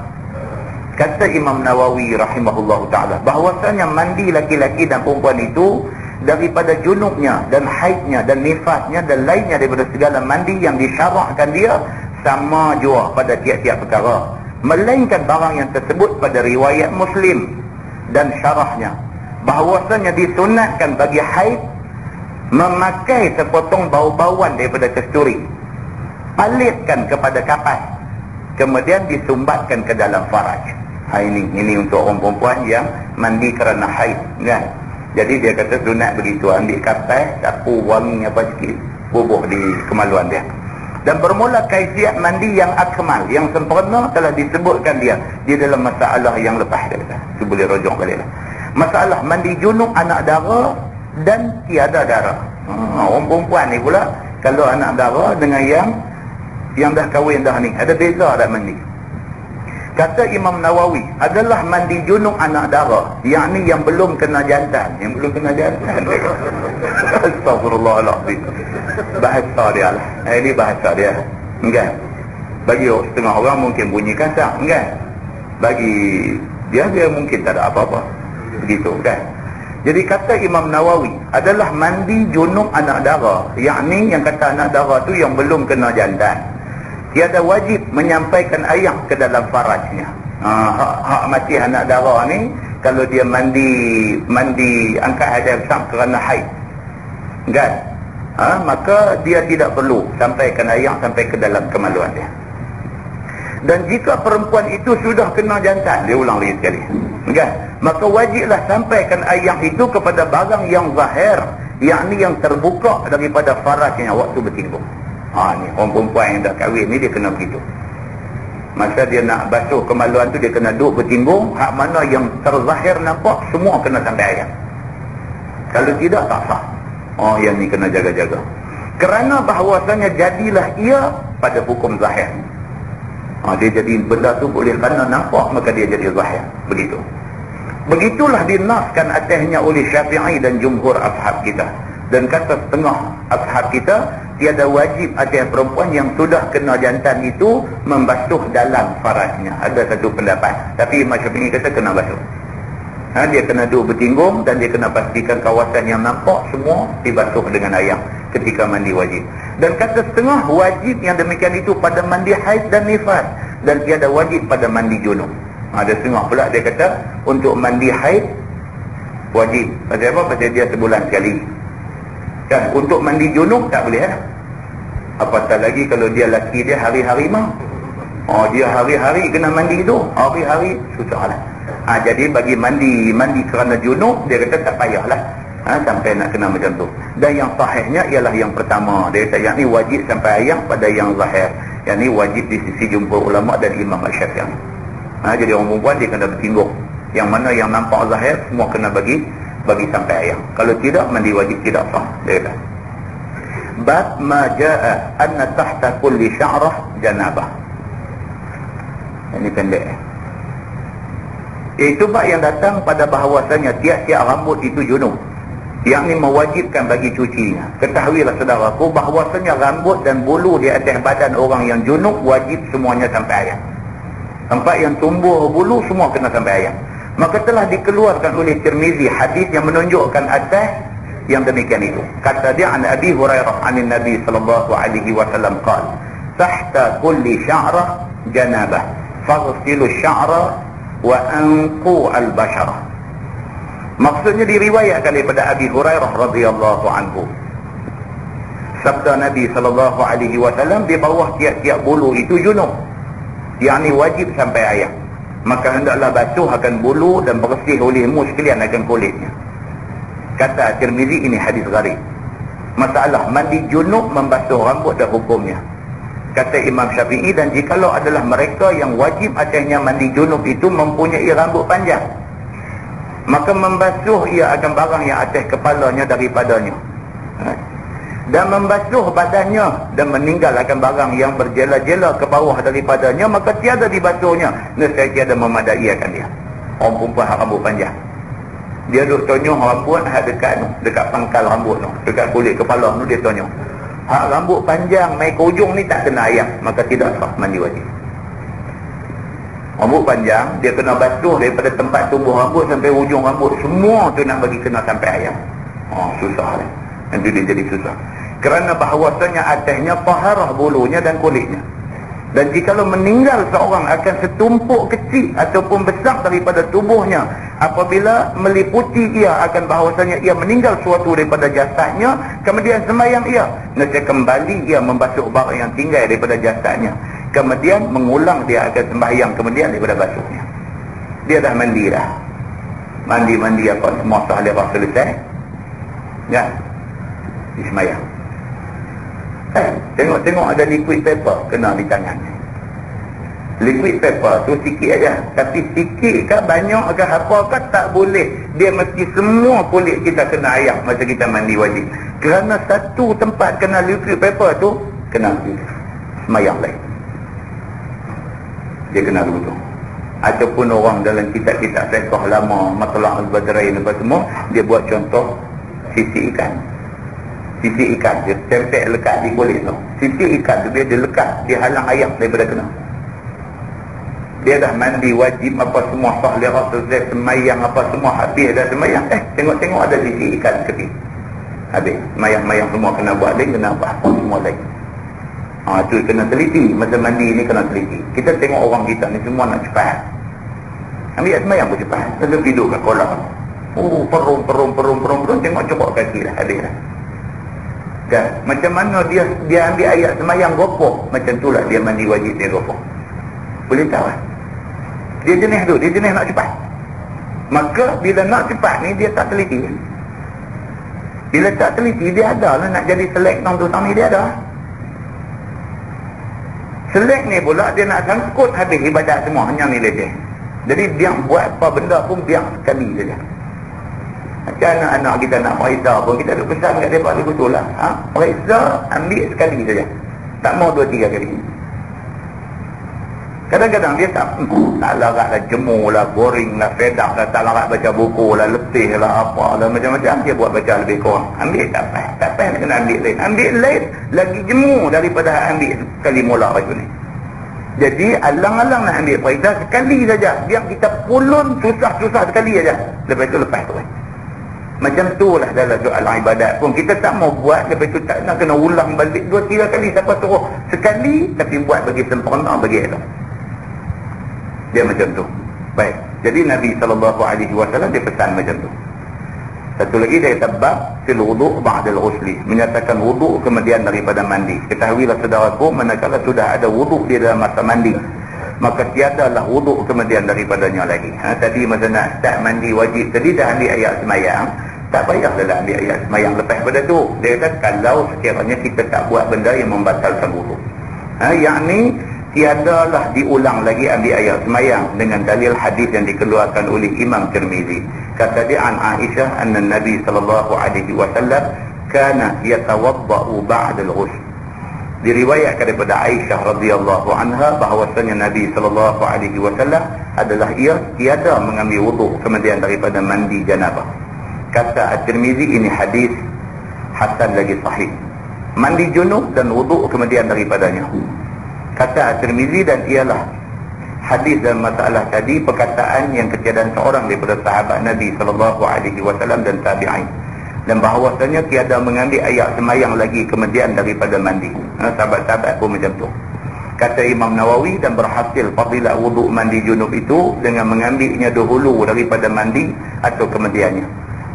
Kata Imam Nawawi rahimahullahu ta'ala bahawasanya mandi laki-laki dan perempuan itu daripada junubnya dan haidnya dan nifasnya dan lainnya daripada segala mandi yang disyarakkan dia sama jua pada tiap-tiap perkara, melainkan barang yang tersebut pada riwayat Muslim dan syarahnya bahawasanya disunatkan bagi haid memakai sepotong bau-bauan daripada kasturi, palitkan kepada kapas, kemudian disumbatkan ke dalam faraj. Ini untuk orang perempuan yang mandi kerana haid kan. Jadi dia kata sunat begitu, ambil kapas, sapu wangi apa sikit, bubuh di kemaluan dia. Dan bermula kaifiat mandi yang akmal, yang sempurna telah disebutkan dia di dalam masalah yang lepas dia kata. Itu boleh rujuk balik lah. Masalah mandi junub anak dara dan tiada dara. Orang perempuan ni pula kalau anak dara dengan yang dah kahwin dah ni, ada beza tak mandi? Kata Imam Nawawi, adalah mandi junub anak dara, yakni yang belum kena jantan. Yang belum kena jantan. Astagfirullahaladzim. Bahasa dia lah. Ini bahasa dia. Enggak. Bagi setengah orang mungkin bunyi kasar. Enggak. Bagi dia mungkin tak ada apa-apa. Begitu kan. Jadi kata Imam Nawawi, adalah mandi junub anak dara, yakni yang kata anak dara tu yang belum kena jantan. Tiada wajib menyampaikan air ke dalam farajnya. Hak mati anak dara ni kalau dia mandi angkat hajat besar kerana haid, kan? Maka dia tidak perlu sampaikan air sampai ke dalam kemaluan dia. Dan jika perempuan itu sudah kena jantan, dia ulang lagi sekali, kan? Maka wajiblah sampaikan air itu kepada barang yang zahir, yakni yang terbuka daripada farajnya waktu bertimbung. Ni orang perempuan yang dah kahwin ni dia kena begitu. Masa dia nak basuh kemaluan tu dia kena duduk bertimbung, hak mana yang terzahir nampak semua kena sampai air. Kalau tidak tak sah. Yang ni kena jaga-jaga. Kerana bahawasanya jadilah ia pada hukum zahir. Dia jadi benda tu boleh kerana nampak maka dia jadi zahir. Begitu. Begitulah dinaskan atasnya oleh Syafi'i dan jumhur ashab kita. Dan kata setengah ashab kita, tiada wajib atas perempuan yang sudah kena jantan itu membasuh dalam farajnya. Ada satu pendapat, tapi Imam Syafi'i kata kena basuh. Dia kena duduk bertinggung dan dia kena pastikan kawasan yang nampak semua dibasuh dengan air ketika mandi wajib. Dan kata setengah, wajib yang demikian itu pada mandi haid dan nifas, dan tiada wajib pada mandi junub. Ada setengah pula dia kata untuk mandi haid wajib. Pasal apa? Pasal dia sebulan sekali. Dan untuk mandi junub tak boleh. Apatah lagi kalau dia laki dia hari-hari mah. Dia hari-hari kena mandi tu. Hari-hari susahlah. Jadi bagi mandi kerana junub, dia kata tak payahlah. Sampai nak kena macam tu. Dan yang sahihnya ialah yang pertama. Dia kata yang ni wajib sampai ayam pada yang zahir. Yang ni wajib di sisi jumhur ulama dan Imam Syafi'i. Jadi orang perempuan dia kena bertinggung. Yang mana yang nampak zahir semua kena bagi sampai ayam. Kalau tidak, mandi wajib tidak sah. Dia kata bab ma jaa anna tahta kulli sya'rah janabah. Ini pendek. Itu bab yang datang pada bahawasanya tiap-tiap rambut itu junub, yang ini mewajibkan bagi cucinya. Ketahuilah saudaraku bahawasanya rambut dan bulu di atas badan orang yang junub wajib semuanya sampai ayam. Tempat yang tumbuh bulu semua kena sampai ayam. Maka telah dikeluarkan oleh Tirmizi hadis yang menunjukkan atas yang demikian itu. Kata dia an Abi Hurairah anin Nabi sallallahu alaihi wasallam qala tahta kulli sya'rah janabah faghsilu sya'ra wa anqu al-bashara. Maksudnya diriwayatkan daripada Abi Hurairah radhiyallahu anhu. Sabda Nabi sallallahu alaihi wasallam, di bawah tiap-tiap bulu itu junub, yakni wajib sampai ayam. Maka hendaklah basuh akan bulu dan bersih olehmu sekalian akan kulitnya. Kata Tirmizi, ini hadis gharib. Masalah mandi junub membasuh rambut dan hukumnya. Kata Imam Syafi'i, dan jikalau adalah mereka yang wajib atasnya mandi junub itu mempunyai rambut panjang, maka membasuh ia akan barang yang atas kepalanya daripadanya, dan membasuh badannya dan meninggalkan barang yang berjela-jela ke bawah daripadanya, maka tiada dibasuhnya nescaya tiada memadai akan dia. Orang perempuan rambut panjang, dia duk tonyong rambut dekat pangkal rambut tu, dekat kulit kepala tu dia tonyong. Hak rambut panjang mai ke ujung ni tak kena ayam, maka tidak sah mandi wajib. Rambut panjang dia kena basuh daripada tempat tumbuh rambut sampai ujung rambut, semua tu nak bagi kena sampai ayam. Susah lah. Nanti dia jadi susah. Kerana bahawasanya atasnya taharah bulunya dan kulitnya. Dan jikalau meninggal seorang akan setumpuk kecil ataupun besar daripada tubuhnya, apabila meliputi ia akan bahawasanya ia meninggal suatu daripada jasadnya, kemudian sembahyang ia, nescaya kembali ia membasuh barang yang tinggal daripada jasadnya, kemudian mengulang dia akan sembahyang kemudian daripada basuhnya. Dia dah mandi dah, mandi apa semua sah lepas selesai, ya, sembahyang. Tengok ada liquid paper kena di tangan. Liquid paper tu sikit aja, tapi sikit ke banyak ke apa ke tak boleh. Dia mesti semua kulit kita kena air masa kita mandi wajib. Kerana satu tempat kena liquid paper tu kena semayang lain. Dia kena begitu. Ataupun orang dalam kitab-kitab fiqh lama, Matla' al-Badrain apa semua, dia buat contoh sisi ikan. Sisi ikan dia tempel lekat di kulit tu. Sisi ikan tu dia lekat, dia halang ayam daripada kena. Dia dah mandi wajib apa semua sah lirat selesai semayang apa semua habis dah semayang, tengok-tengok ada sisi ikan kecil. Habis mayang-mayang semua kena buat lain, kena apa semua lain. Tu kena teliti. Masa mandi ni kena teliti. Kita tengok orang kita ni semua nak cepat. Ambil semayang pun cepat. Lalu tidur kat kolam. Perung, tengok copok kaki dah, habis dah. Kan? Macam mana dia ambil ayat semayang gopoh, macam itulah dia mandi wajib dia gopoh. Boleh tahu lah. Dia jenis nak cepat. Maka bila nak cepat ni dia tak teliti. Bila tak teliti dia ada lah nak jadi selek tang ni dia ada. Selek ni pula dia nak sangkut habis ibadat semua, hanya ni leceh. Jadi dia buat apa benda pun dia sekali saja. Macam anak-anak kita nak periksa pun kita duk pesan kat mereka betul lah. Periksa ambil sekali saja. Tak mau 2-3 kali. Kadang-kadang dia tak larat lah, jemur lah, boring lah, fed up lah, tak larat baca buku lah, letih lah, apa lah, macam-macam dia buat baca lebih kurang. Ambil tak payah nak kena ambil lain. Ambil lain lagi jemur daripada ambil sekali mula baju ni. Jadi alang-alang nak ambil periksa sekali saja. Biar kita pulun susah-susah sekali saja. Lepas tu lepas tu. Macam tu lah dalam soal ibadat pun. Kita tak mau buat, lepas tu tak nak kena ulang balik 2-3 kali. Siapa suruh sekali, tapi buat bagi sempurna, bagi elok. Dia macam tu. Baik. Jadi Nabi SAW dia pesan macam tu. Satu lagi dia kata bab fil wudu' ba'dal ghusli, menyatakan wudu' kemudian daripada mandi. Ketahuilah saudaraku, manakala sudah ada wudu' di dalam masa mandi, maka tiadalah wudu' kemudian daripadanya lagi. Tadi masa nak start mandi wajib, tadi dah ambil ayat semayang, tak payahlah ambil ayat semayang lepas pada tu. Dia kata kalau sekiranya kita tak buat benda yang membatalkan wudu', yakni tiadalah diulang lagi ambil ayat semayang dengan dalil hadis yang dikeluarkan oleh Imam Tirmizi. Kata dia an Aisyah anna Nabi sallallahu alaihi wasallam kana yatawaddau ba'da al-ghusl. Diriwayatkan daripada Aisyah radhiyallahu anha bahawasanya Nabi sallallahu alaihi wasallam adalah ia tiada mengambil wuduk kemudian daripada mandi janabah. Kata At-Tirmizi ini hadis hasan lagi sahih. Mandi junub dan wuduk kemudian daripadanya. Kata At-Tirmizi dan ialah hadis dalam masalah tadi perkataan yang ketiadaan seorang daripada sahabat Nabi SAW dan tabi'in, dan bahawasanya tiada mengambil ayat semayang lagi kemudian daripada mandi. Sahabat-sahabat pun macam tu. Kata Imam Nawawi, dan berhasil fadilah wuduk mandi junub itu dengan mengambilnya dahulu daripada mandi atau kemudiannya.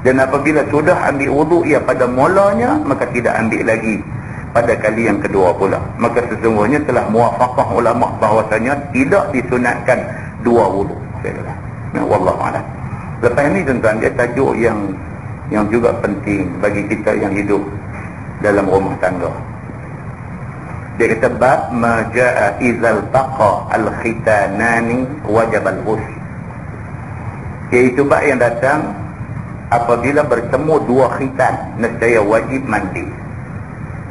Dan apabila sudah ambil wuduk ia pada mulanya, maka tidak ambil lagi pada kali yang kedua pula. Maka sesungguhnya telah muwafaqah ulama bahawasanya tidak disunatkan dua wuduk. Wallahu a'lam. Lepas ini tuan-tuan, dia tajuk yang juga penting bagi kita yang hidup dalam rumah tangga. Dia kata bab ma jaa izal taqa al-khitanani wajib al-ghusl. Iaitu bab yang datang apabila bertemu dua khitan nescaya wajib mandi.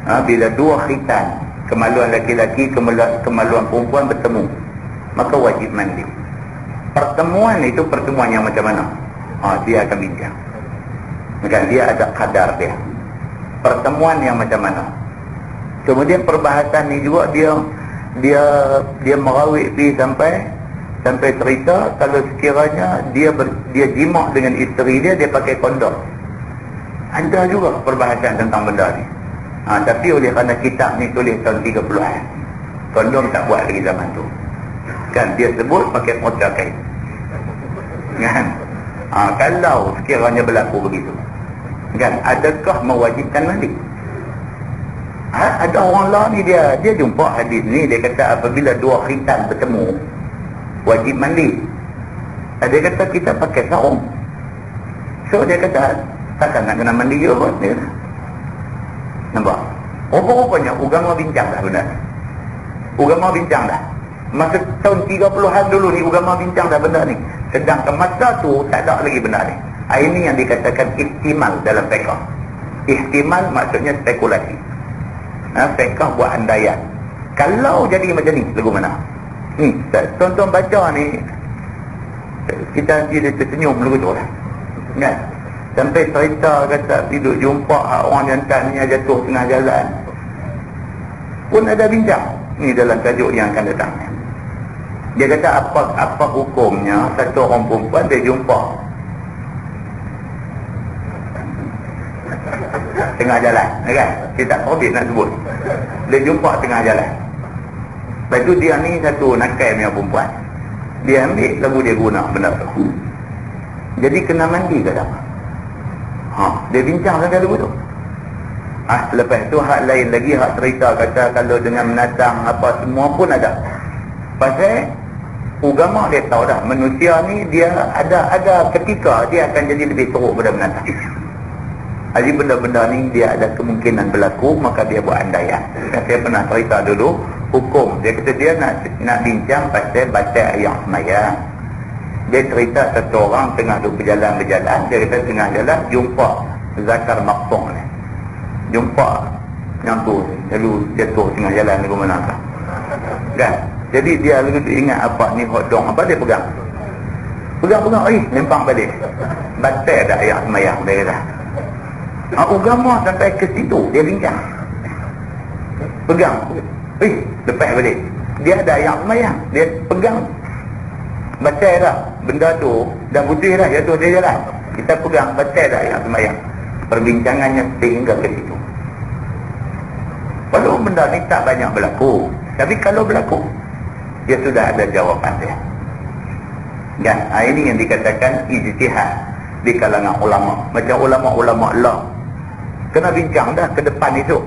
Bila dua khitan, kemaluan laki-laki, kemaluan perempuan bertemu, maka wajib mandi. Pertemuan itu pertemuan yang macam mana? Dia akan bincang. Kan dia ada kadar dia. Pertemuan yang macam mana? Kemudian perbahasan ni juga dia merawik pergi sampai cerita kalau sekiranya dia jimak dengan isteri dia pakai kondom. Ada juga perbahasan tentang benda ni. Tapi oleh kerana kitab ni tulis tahun 30-an, kondom tak buat lagi zaman tu. Kan dia sebut pakai mota kain. Kan? Kalau sekiranya berlaku begitu, kan adakah mewajibkan mandi? Ada orang lain ni dia jumpa hadis ni, dia kata apabila dua khitan bertemu wajib mandi. Dia kata kita pakai sarung. So dia kata takkan nak kena mandi juga pun. Dia kata, nampak? Rupa-rupanya agama bincang dah benar. Agama bincang dah. Masa tahun 30-an dulu ni agama bincang dah benda ni. Sedangkan masa tu tak ada lagi benda ni. Ini yang dikatakan ihtimal dalam fiqh. Ihtimal maksudnya spekulasi. Fiqh buat andaian. Kalau jadi macam ni, lagu mana? Ni, tonton baca ni, kita dia tersenyum lagu tu lah. Kan? Sampai cerita kata duduk jumpa orang jantan ni jatuh tengah jalan pun ada bincang ni dalam tajuk yang akan datang. Dia kata apa hukumnya satu orang perempuan dia jumpa tengah jalan, kan? Dia tak forbid nak sebut. Dia jumpa tengah jalan. Lepas tu dia ni satu nakal punya perempuan. Dia ambil, lalu dia guna benda tu. Jadi kena mandi ke tak? Dia bincang sampai lagu tu. Lepas tu hak lain lagi, hak cerita kata kalau dengan menatang apa semua pun ada. Pasal agama dia tahu dah, manusia ni dia ada ketika dia akan jadi lebih teruk pada menatang. Jadi benda-benda ni dia ada kemungkinan berlaku, maka dia buat andaian. Saya pernah cerita dulu hukum. Dia kata dia nak bincang pasal baca ayat semayang. Dia cerita satu orang tengah duduk berjalan. Dia kata tengah jalan jumpa zakar maqtung ni. Jumpa yang tu lalu jatuh tengah jalan ni ke mana kan. Jadi dia lalu ingat apa ni hodong apa dia pegang. Lempang balik. Baca dah ayat semayang dia kata. Agama sampai ke situ dia bincang. Pegang. Lepas balik. Dia ada ayat semayang. Dia pegang. Baca dah. Benda tu dah putih dah jatuh dia jalan. Kita pegang baca dah ayat semayang. Perbincangannya sehingga ke situ. Walau benda ni tak banyak berlaku. Tapi kalau berlaku, dia sudah ada jawapan dia. Dan ini yang dikatakan ijtihad di kalangan ulama. Macam ulama-ulama Allah kena bincang dah ke depan esok.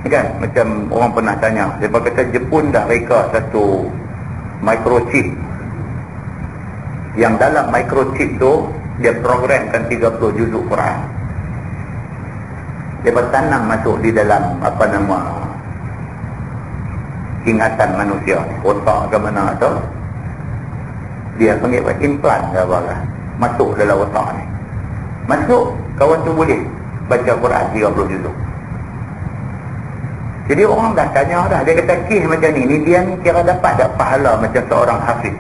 Kan? Macam orang pernah tanya, dia kata Jepun dah reka satu microchip. Yang dalam microchip tu dia programkan 30 juzuk Quran. Dia bertanam masuk di dalam ingatan manusia, otak ke mana tu. Dia panggil implant ke apa lah. Masuk dalam otak ni. Masuk, kawan tu boleh baca Quran 30 juzuk. Jadi orang dah tanya dah. Dia kata kes macam ni dia ni kira dapat tak pahala macam seorang hafiz.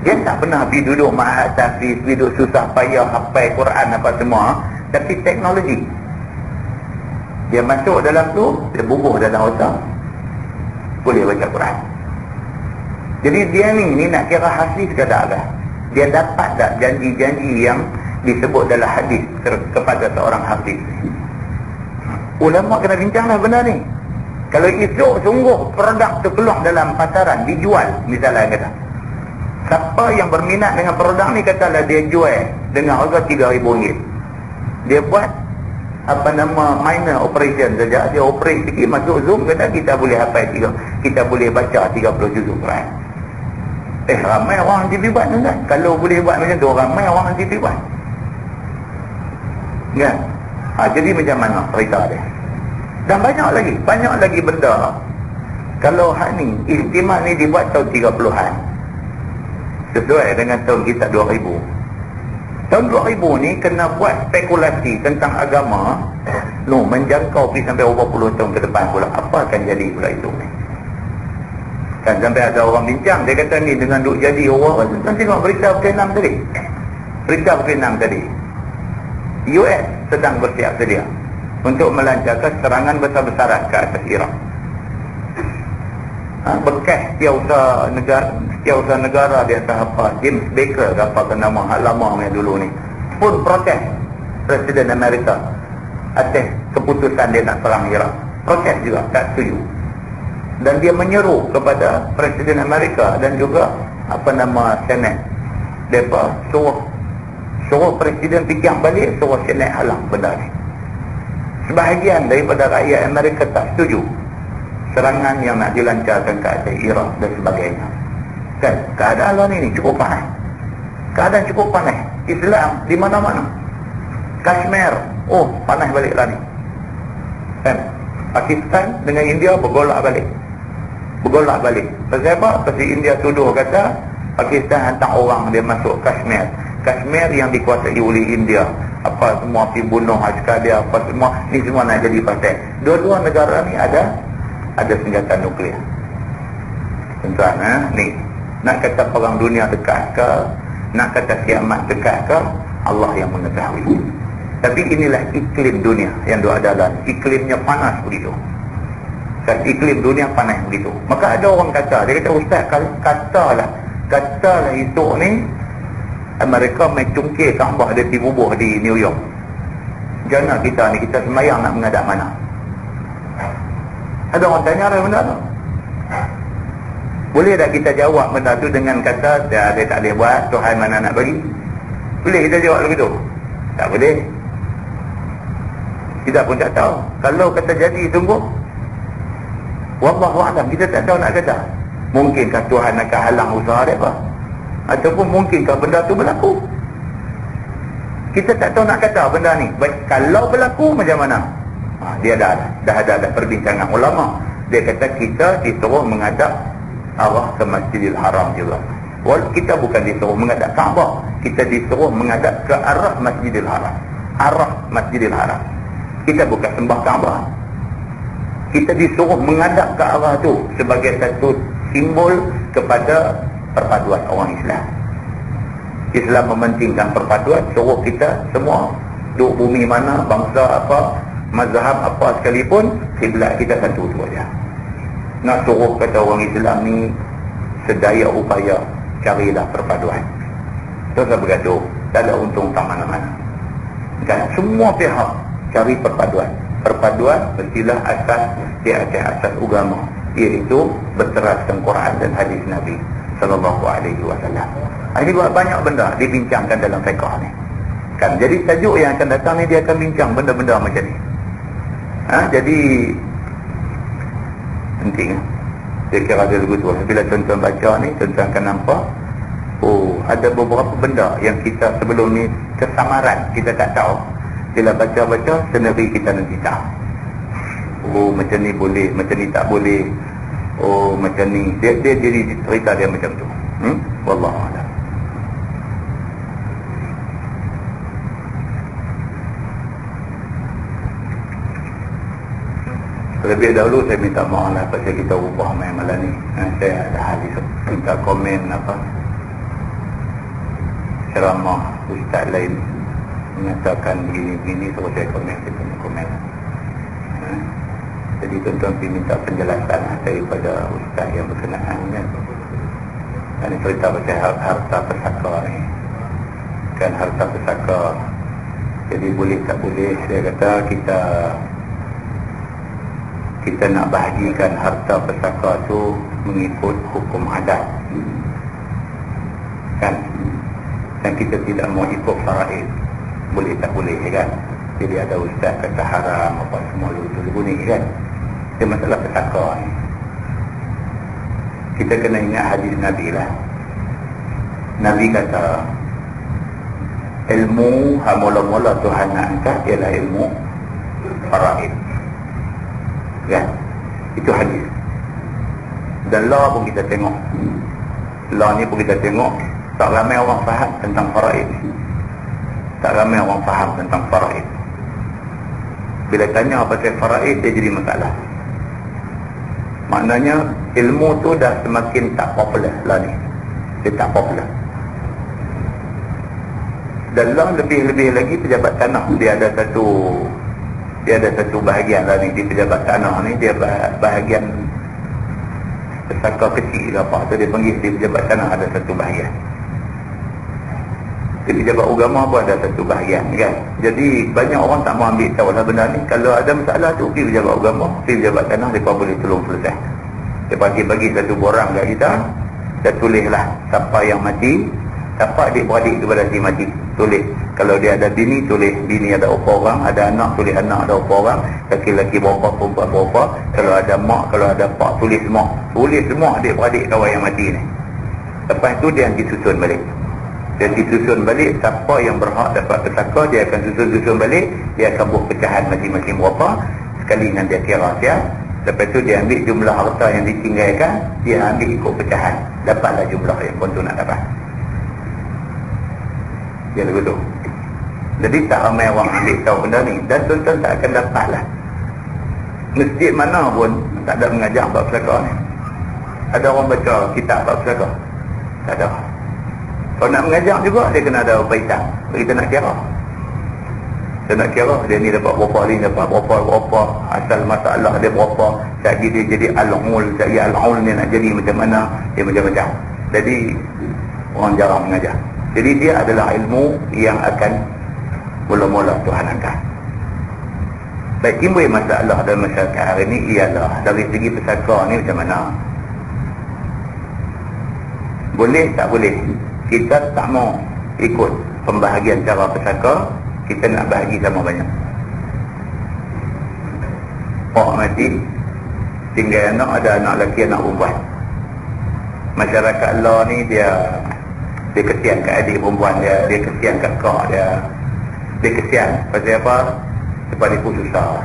Dia tak pernah pergi duduk ma'at hafiz, duduk susah payah hafal Quran apa semua. Tapi teknologi, dia masuk dalam tu, dia bubuh dalam otak, boleh baca Quran. Jadi dia ni nak kira hafiz ke tak lah. Dia dapat tak janji-janji yang disebut dalam hadis kepada seorang hafiz. Ulama kena bincanglah benda ni. Kalau esok sungguh produk tu keluar dalam pasaran, dijual misalnya kata, siapa yang berminat dengan produk ni katalah dia jual dengan harga RM3,000. Dia buat minor operation saja. Dia operate sikit masuk Zoom, kata kita boleh hafal kita boleh baca 30 juzuk Quran. Ramai orang TV buat tu kan. Kalau boleh buat macam tu, ramai orang TV buat kan. Jadi macam mana cerita dia. Dan banyak lagi benda. Kalau hak ni istimewa ni dibuat tahun 30-an, sesuai dengan tahun kita 2000. Tahun 2000 ni kena buat spekulasi tentang agama menjangkau pergi sampai 20 tahun ke depan pula. Apa akan jadi pula itu ni kan. Sampai ada orang bincang, dia kata ni dengan duk jadi orang tengok berita Vietnam tadi. US sedang bersiap sedia untuk melancarkan serangan besar-besaran ke atas Iraq. Bekas setiausaha negara di atas James Baker apa nama hak lama yang dulu ni pun protes Presiden Amerika atas keputusan dia nak serang Iraq. Protes juga, tak setuju. Dan dia menyeru kepada Presiden Amerika dan juga Senate. Mereka suruh Presiden fikir balik, suruh Senate halang benda ni. Sebahagian daripada rakyat Amerika tak setuju serangan yang nak dilancarkan ke atas Iraq dan sebagainya kan. Keadaan lah ni cukup panas. Islam di mana-mana. Kashmir, panas balik lah ni kan. Pakistan dengan India bergolak balik. Pasal apa? Pasal India tuduh kata Pakistan hantar orang dia masuk Kashmir yang dikuasai oleh India. Apa semua pergi bunuh askar dia, apa semua ni semua nak jadi pasal. Dua-dua negara ni ada senjata nuklear. Tuan-tuan, ni nak kata perang dunia dekat ke, nak kata kiamat dekat ke, Allah yang mengetahui. Tapi inilah iklim dunia yang ada dalam. Iklimnya panas begitu. Iklim dunia panas begitu. Maka ada orang kata, dia kata ustaz, katalah esok ni Amerika main cungkir Kaabah dia pergi bubuh di New York. Macam mana kita sembahyang nak menghadap mana? Ada orang tanya ada benda tu. Boleh tak kita jawab benda tu dengan kata dia tak boleh buat, Tuhan mana nak bagi? Boleh kita jawab begitu? Tak boleh. Kita pun tak tahu. Kalau kata jadi sungguh, wallahu a'lam, kita tak tahu nak kata. Mungkinkah Tuhan akan halang usaha dia apa? Ataupun mungkinkah benda tu berlaku? Kita tak tahu nak kata benda ni. Baik, kalau berlaku macam mana? Dia dah ada perbincangan ulama. Dia kata kita disuruh menghadap arah ke Masjidil Haram juga. Walaupun kita bukan disuruh menghadap Kaabah, kita disuruh menghadap ke arah Masjidil Haram. Arah Masjidil Haram. Kita bukan sembah Kaabah. Kita disuruh menghadap ke arah tu sebagai satu simbol kepada perpaduan orang Islam. Islam mementingkan perpaduan, suruh kita semua duduk bumi mana, bangsa apa, mazhab apa sekalipun, kiblat kita satu tu aja. Nak suruh kata orang Islam ni sedaya upaya carilah perpaduan. Terus bergaduh, tak ada untung tak mana-mana. Dan semua pihak cari perpaduan. Perpaduan mestilah asas di atas asas agama, iaitu berteraskan Quran dan hadis Nabi sallallahu alaihi wasallam. Ini banyak benda dibincangkan dalam fiqh ni. Kan, jadi tajuk yang akan datang ni dia akan bincang benda-benda macam ni. Jadi penting. Saya kira dia begitu. Bila tuan-tuan baca ni, tuan-tuan akan nampak, ada beberapa benda yang kita sebelum ni kesamaran, kita tak tahu. Bila baca-baca, sendiri kita nanti tahu. Macam ni boleh, macam ni tak boleh. Macam ni. Dia jadi cerita dia macam tu. Wallahu a'lam. Lebih dahulu saya minta maaf lah pasal kita ubah malam ni. Saya ada hadis minta komen apa ceramah ustaz lain menyatakan begini-begini, terus saya komen. Jadi tuan-tuan pergi minta penjelasan daripada ustaz yang berkenaan kan. Ini cerita pasal harta pesaka ni. Kan harta pesaka. Jadi boleh tak boleh, saya kata kita nak bahagikan harta pesaka tu mengikut hukum adat. Kan? Dan kita tidak mau ikut faraid. Boleh tak boleh kan? Jadi ada ustaz kata haram apa semua lugu ni kan? Dia masalah pesaka ni. Kita kena ingat hadis Nabi lah. Nabi kata ilmu mula-mula Tuhan nak angkat ialah ilmu faraid. Kan? Itu hadis. Dan law pun kita tengok. Law ni pun kita tengok, tak ramai orang faham tentang faraid. Tak ramai orang faham tentang faraid. Bila tanya pasal faraid, dia jadi masalah. Maknanya ilmu tu dah semakin tak popular lah ni. Dia tak popular. Dan lah lebih-lebih lagi pejabat tanah, dia ada satu bahagian lah ni di pejabat tanah ni, dia bahagian pesaka kecil ke apa tu dia panggil di pejabat tanah, ada satu bahagian. Di pejabat agama pun ada satu bahagian kan. Jadi banyak orang tak mau ambil tahu lah benda ni. Kalau ada masalah tu pergi pejabat agama, pergi pejabat tanah, mereka boleh tolong selesai. Dia bagi satu borang kat kita, dan tulislah siapa yang mati, siapa adik-beradik kepada si mati, tulis. Kalau dia ada bini, tulis bini ada berapa orang, ada anak, tulis anak ada berapa orang, laki-laki berapa, perempuan berapa. Kalau ada mak, kalau ada pak, tulis mak. Tulis semua adik-beradik kawan yang mati ni. Lepas tu dia disusun balik. Dia disusun balik, siapa yang berhak dapat pesaka, dia akan susun balik, dia akan buat pecahan masing-masing berapa, sekali dengan dia kira siap. Lepas tu dia ambil jumlah harta yang ditinggalkan, dia ambil ikut pecahan, dapatlah jumlah yang pun tu nak dapat. Dia begitu. Jadi tak ramai orang ambil tahu benda ni, dan tuan-tuan tak akan dapat lah. Masjid mana pun tak ada mengajar bab pesaka ni. Ada orang baca kitab bab pesaka? Tak ada. Kalau nak mengajar juga, dia kena ada upaya. Kita nak kira. Dia nak kira, dia ni dapat berapa, ni dapat berapa, asal masalah dia berapa, sekali dia jadi al-ul, sekali al-ul ni nak jadi macam mana, dia macam-macam. Jadi orang jarang mengajar. Jadi dia adalah ilmu yang akan mula-mula Tuhan angkat. Baik, timbul masalah dalam masyarakat hari ini ialah dari segi pesaka ni macam mana. Boleh tak boleh? Kita tak mau ikut pembahagian cara pesaka, kita nak bahagi sama banyak. Mati, tinggal anak, ada anak lelaki, anak perempuan. Masyarakat Allah ni dia kesian kat adik perempuan dia kesian kat kak dia kesian. Pasal apa? Sebab dia pun susah.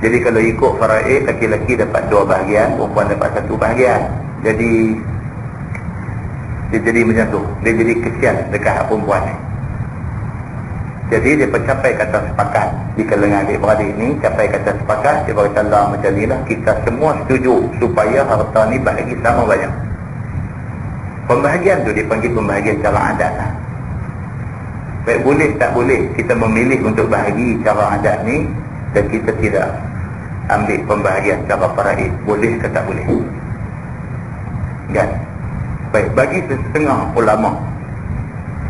Jadi kalau ikut faraid, laki-laki dapat 2 bahagian, perempuan dapat 1 bahagian. Jadi dia jadi macam tu, dia jadi kesian dekat perempuan ni. Jadi dia capai kata sepakat di kalangan adik-beradik ni, capai kata sepakat, dia berkata Allah macam ni lah, kita semua setuju supaya harta ni bahagi sama banyak. Pembahagian tu dipanggil pembahagian cara adat lah. Baik, boleh tak boleh kita memilih untuk bahagi cara adat ni, dan kita tidak ambil pembahagian cara faraid, boleh ke tak boleh? Kan? Baik, bagi setengah ulama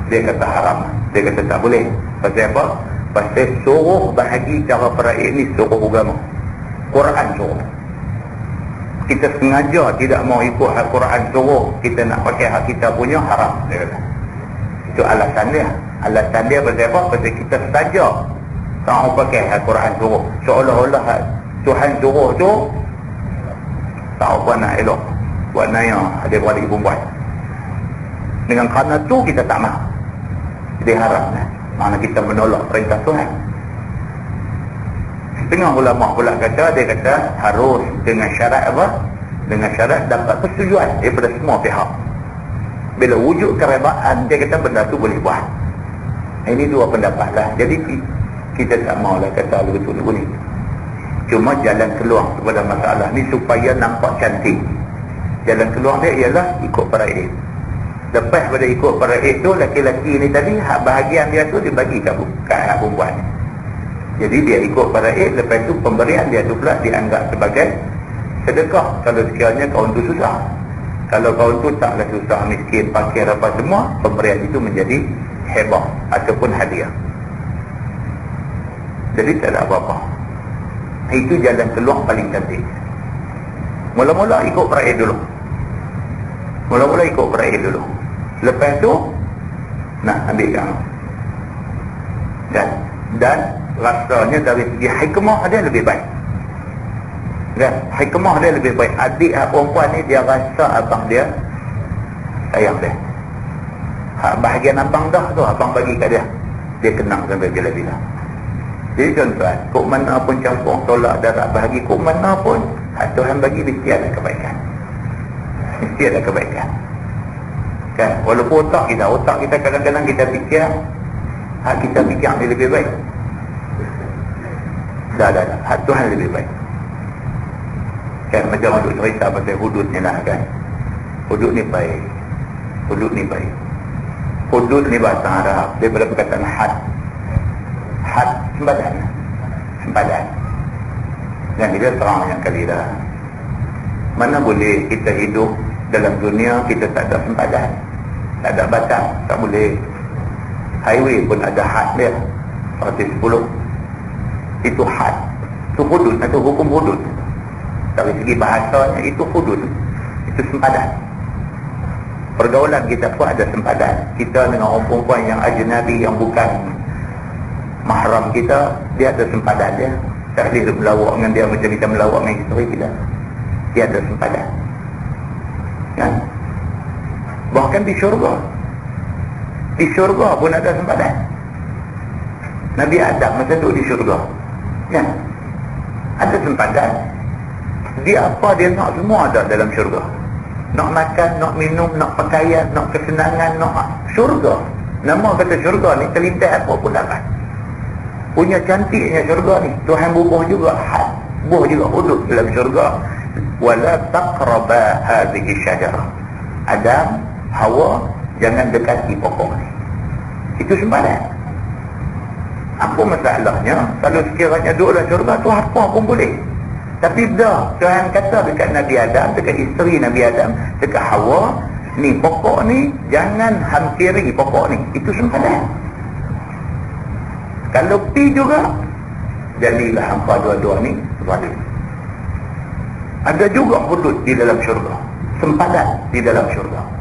dia kata haram, dia kata tak boleh. Pasal apa? Pasal suruh bahagi cara faraid ni suruh agama, Quran suruh. Kita sengaja tidak mau ikut Al-Quran suruh, kita nak pakai hak kita punya, haram, dia kata. Itu alasan dia. Alasan dia pasal apa? Pasal kita saja tak mau pakai Al-Quran suruh, seolah-olah Tuhan suruh tu tak apa nak elok buat naya adik-beradik perempuan. Dengan kerana tu kita tak mahu, jadi haram lah. Mana kita menolak perintah Tuhan. Setengah ulama pula kata, dia kata harus dengan syarat apa? Dengan syarat dapat persetujuan daripada semua pihak. Bila wujud keredaan, dia kata benda tu boleh buat. Ini 2 pendapat lah. Jadi kita tak maulah kata betul boleh. Cuma jalan keluar kepada masalah ni supaya nampak cantik. Jalan keluar dia ialah ikut faraid. Lepas pada ikut faraid tu, laki-laki ni tadi hak bahagian dia tu dibagi kat hak perempuan. Jadi dia ikut faraid, lepas tu pemberian dia tu pula dianggap sebagai sedekah kalau sekiranya kawan tu susah. Kalau kawan tu taklah susah, miskin, fakir apa semua, pemberian itu menjadi hebah ataupun hadiah. Jadi tak ada apa-apa. Itu jalan keluar paling cantik. Mula-mula ikut faraid dulu. Mula-mula ikut faraid dulu. Lepas tu nak ambil yang dan rasanya dari segi hikmah dia lebih baik. Dan hikmah dia lebih baik. Adik perempuan ni dia rasa abang dia sayang dia. Bahagian abang dah tu abang bagi kat dia, dia kenang sampai bila-bila. Jadi tuan-tuan, kok mana pun campur tolak darah bahagi, kok mana pun Tuhan bagi mesti ada kebaikan. Mesti ada kebaikan. Kan? Walaupun otak kita kadang-kadang kita fikir hak kita fikir ni lebih baik. Dah. Hak Tuhan lebih baik. Kan macam untuk cerita pasal hudud ni lah kan. Hudud ni baik. Hudud ni bahasa Arab daripada perkataan had. Had sempadan. Dan kita terang yang kali dah. Mana boleh kita hidup dalam dunia kita tak ada sempadan, tak ada batas, tak boleh. Highway pun ada had dia, 110. Itu had, itu hudud, itu hukum hudud. Dari segi bahasanya itu hudud, itu sempadan. Pergaulan kita pun ada sempadan. Kita dengan orang perempuan yang ajnabi, yang bukan mahram kita, dia ada sempadan dia. Tak boleh melawak dengan dia macam kita melawak dengan isteri kita. Dia ada sempadan. Kan? Bahkan di syurga pun ada sempadan. Nabi Adam masa duduk di syurga, kan? Ada sempadan. Dia apa dia nak semua ada dalam syurga. Nak makan, nak minum, nak pakaian, nak kesenangan, nak syurga. Nama kata syurga ni terlintas apa pun dapat. Punya cantiknya syurga ni, Tuhan bubuh juga had, bubuh juga hudud dalam syurga. Wala taqraba hadhihi syajarah. Adam, Hawa, jangan dekati pokok ni. Itu sempadan. Apa masalahnya? Kalau sekiranya duduk dalam syurga tu apa pun boleh. Tapi dah Tuhan kata dekat Nabi Adam, dekat isteri Nabi Adam, dekat Hawa, ni pokok ni jangan hampiri pokok ni. Itu sempadan. Kalau pi juga, jadilah hampa dua-dua ni zalim. Ada juga hudud di dalam syurga. sempadan di dalam surga.